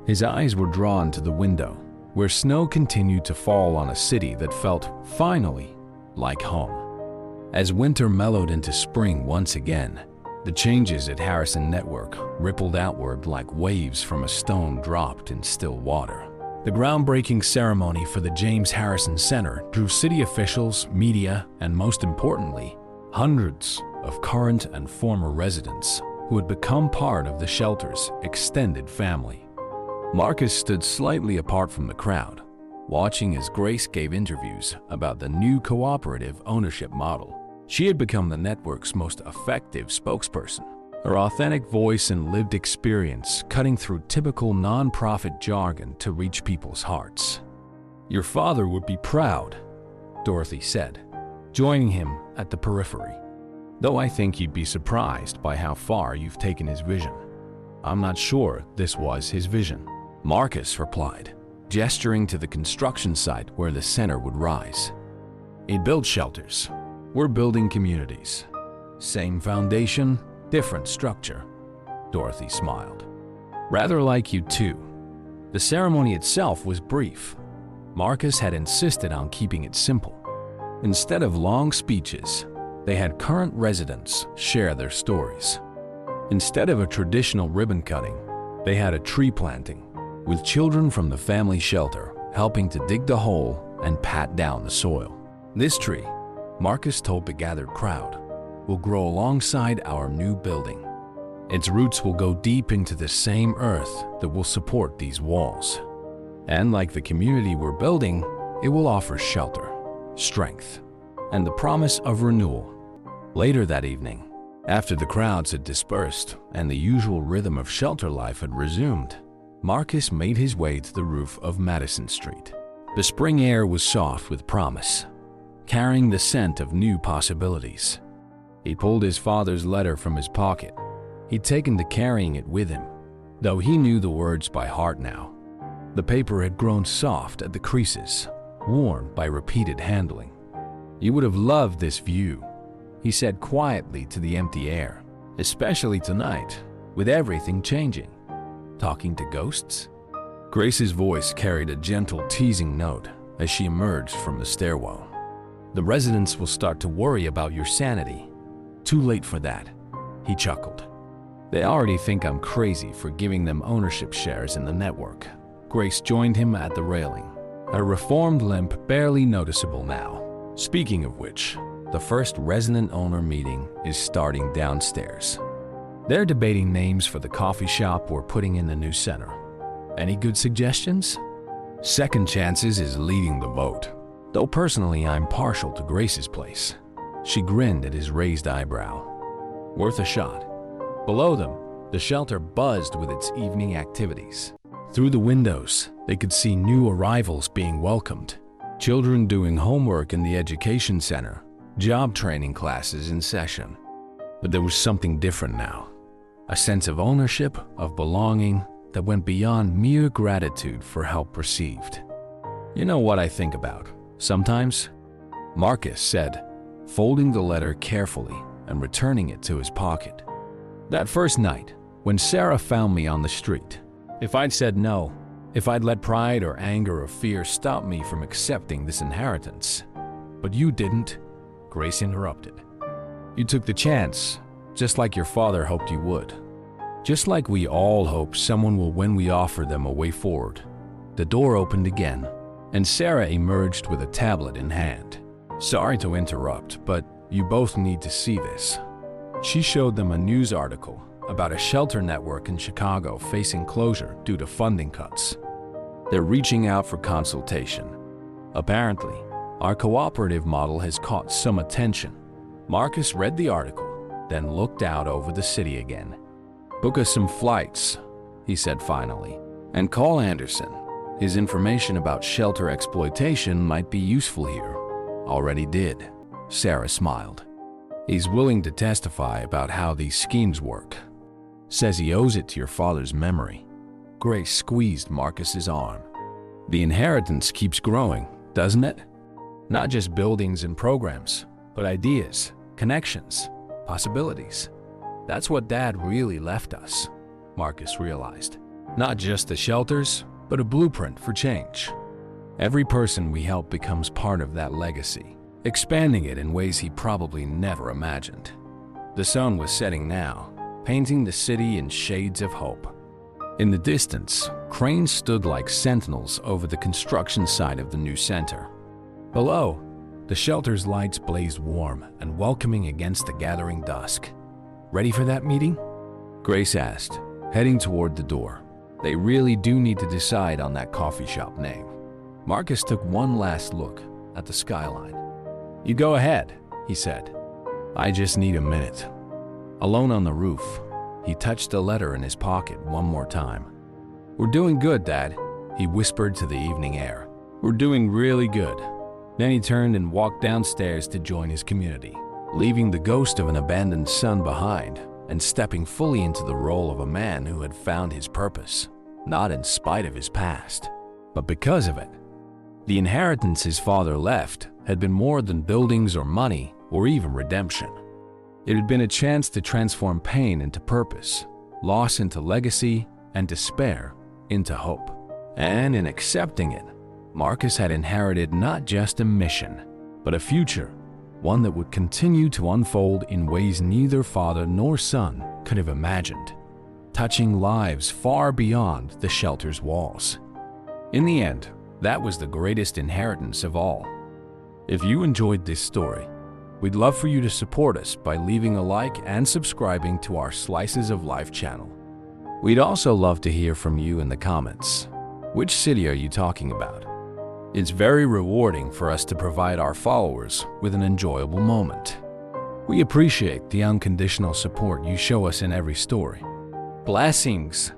His eyes were drawn to the window, where snow continued to fall on a city that felt, finally, like home. As winter mellowed into spring once again, the changes at Harrison Network rippled outward like waves from a stone dropped in still water. The groundbreaking ceremony for the James Harrison Center drew city officials, media, and most importantly, hundreds of current and former residents who had become part of the shelter's extended family. Marcus stood slightly apart from the crowd, watching as Grace gave interviews about the new cooperative ownership model. She had become the network's most effective spokesperson, her authentic voice and lived experience cutting through typical nonprofit jargon to reach people's hearts. Your father would be proud, Dorothy said, joining him at the periphery. "Though I think you'd be surprised by how far you've taken his vision." "I'm not sure this was his vision," Marcus replied, gesturing to the construction site where the center would rise. "He built shelters. We're building communities. Same foundation, different structure." Dorothy smiled. "Rather like you too." The ceremony itself was brief. Marcus had insisted on keeping it simple. Instead of long speeches, they had current residents share their stories. Instead of a traditional ribbon cutting, they had a tree planting, with children from the family shelter helping to dig the hole and pat down the soil. "This tree," Marcus told the gathered crowd, "will grow alongside our new building. Its roots will go deep into the same earth that will support these walls. And like the community we're building, it will offer shelter, strength, and the promise of renewal." Later that evening, after the crowds had dispersed and the usual rhythm of shelter life had resumed, Marcus made his way to the roof of Madison Street. The spring air was soft with promise, carrying the scent of new possibilities. He pulled his father's letter from his pocket. He'd taken to carrying it with him, though he knew the words by heart now. The paper had grown soft at the creases, worn by repeated handling. "You would have loved this view," he said quietly to the empty air, "especially tonight, with everything changing." "Talking to ghosts?" Grace's voice carried a gentle teasing note as she emerged from the stairwell. "The residents will start to worry about your sanity." "Too late for that," he chuckled. "They already think I'm crazy for giving them ownership shares in the network." Grace joined him at the railing, a reformed limp barely noticeable now. "Speaking of which, the first resident owner meeting is starting downstairs. They're debating names for the coffee shop we're putting in the new center. Any good suggestions?" "Second Chances is leading the vote, though personally I'm partial to Grace's place." She grinned at his raised eyebrow. "Worth a shot." Below them, the shelter buzzed with its evening activities. Through the windows, they could see new arrivals being welcomed, children doing homework in the education center, job training classes in session. But there was something different now, a sense of ownership, of belonging that went beyond mere gratitude for help received. "You know what I think about sometimes?" Marcus said, folding the letter carefully and returning it to his pocket. "That first night, when Sarah found me on the street, if I'd said no, if I'd let pride or anger or fear stop me from accepting this inheritance. But you didn't," Grace interrupted. "You took the chance, just like your father hoped you would. Just like we all hope someone will when we offer them a way forward." The door opened again, and Sarah emerged with a tablet in hand. "Sorry to interrupt, but you both need to see this." She showed them a news article about a shelter network in Chicago facing closure due to funding cuts. "They're reaching out for consultation. Apparently, our cooperative model has caught some attention." Marcus read the article, then looked out over the city again. "Book us some flights," he said finally, "and call Anderson. His information about shelter exploitation might be useful here." "Already did," Sarah smiled. "He's willing to testify about how these schemes work. Says he owes it to your father's memory." Grace squeezed Marcus's arm. "The inheritance keeps growing, doesn't it? Not just buildings and programs, but ideas, connections, possibilities. That's what Dad really left us," Marcus realized. "Not just the shelters, but a blueprint for change. Every person we help becomes part of that legacy, expanding it in ways he probably never imagined." The sun was setting now, painting the city in shades of hope. In the distance, cranes stood like sentinels over the construction site of the new center. Below, the shelter's lights blazed warm and welcoming against the gathering dusk. "Ready for that meeting?" Grace asked, heading toward the door. "They really do need to decide on that coffee shop name." Marcus took one last look at the skyline. "You go ahead," he said. "I just need a minute." Alone on the roof, he touched the letter in his pocket one more time. "We're doing good, Dad," he whispered to the evening air. "We're doing really good." Then he turned and walked downstairs to join his community, leaving the ghost of an abandoned son behind and stepping fully into the role of a man who had found his purpose, not in spite of his past, but because of it. The inheritance his father left had been more than buildings or money or even redemption. It had been a chance to transform pain into purpose, loss into legacy, and despair into hope. And in accepting it, Marcus had inherited not just a mission, but a future, one that would continue to unfold in ways neither father nor son could have imagined, touching lives far beyond the shelter's walls. In the end, that was the greatest inheritance of all. If you enjoyed this story, we'd love for you to support us by leaving a like and subscribing to our Slices of Life channel. We'd also love to hear from you in the comments. Which city are you talking about? It's very rewarding for us to provide our followers with an enjoyable moment. We appreciate the unconditional support you show us in every story. Blessings!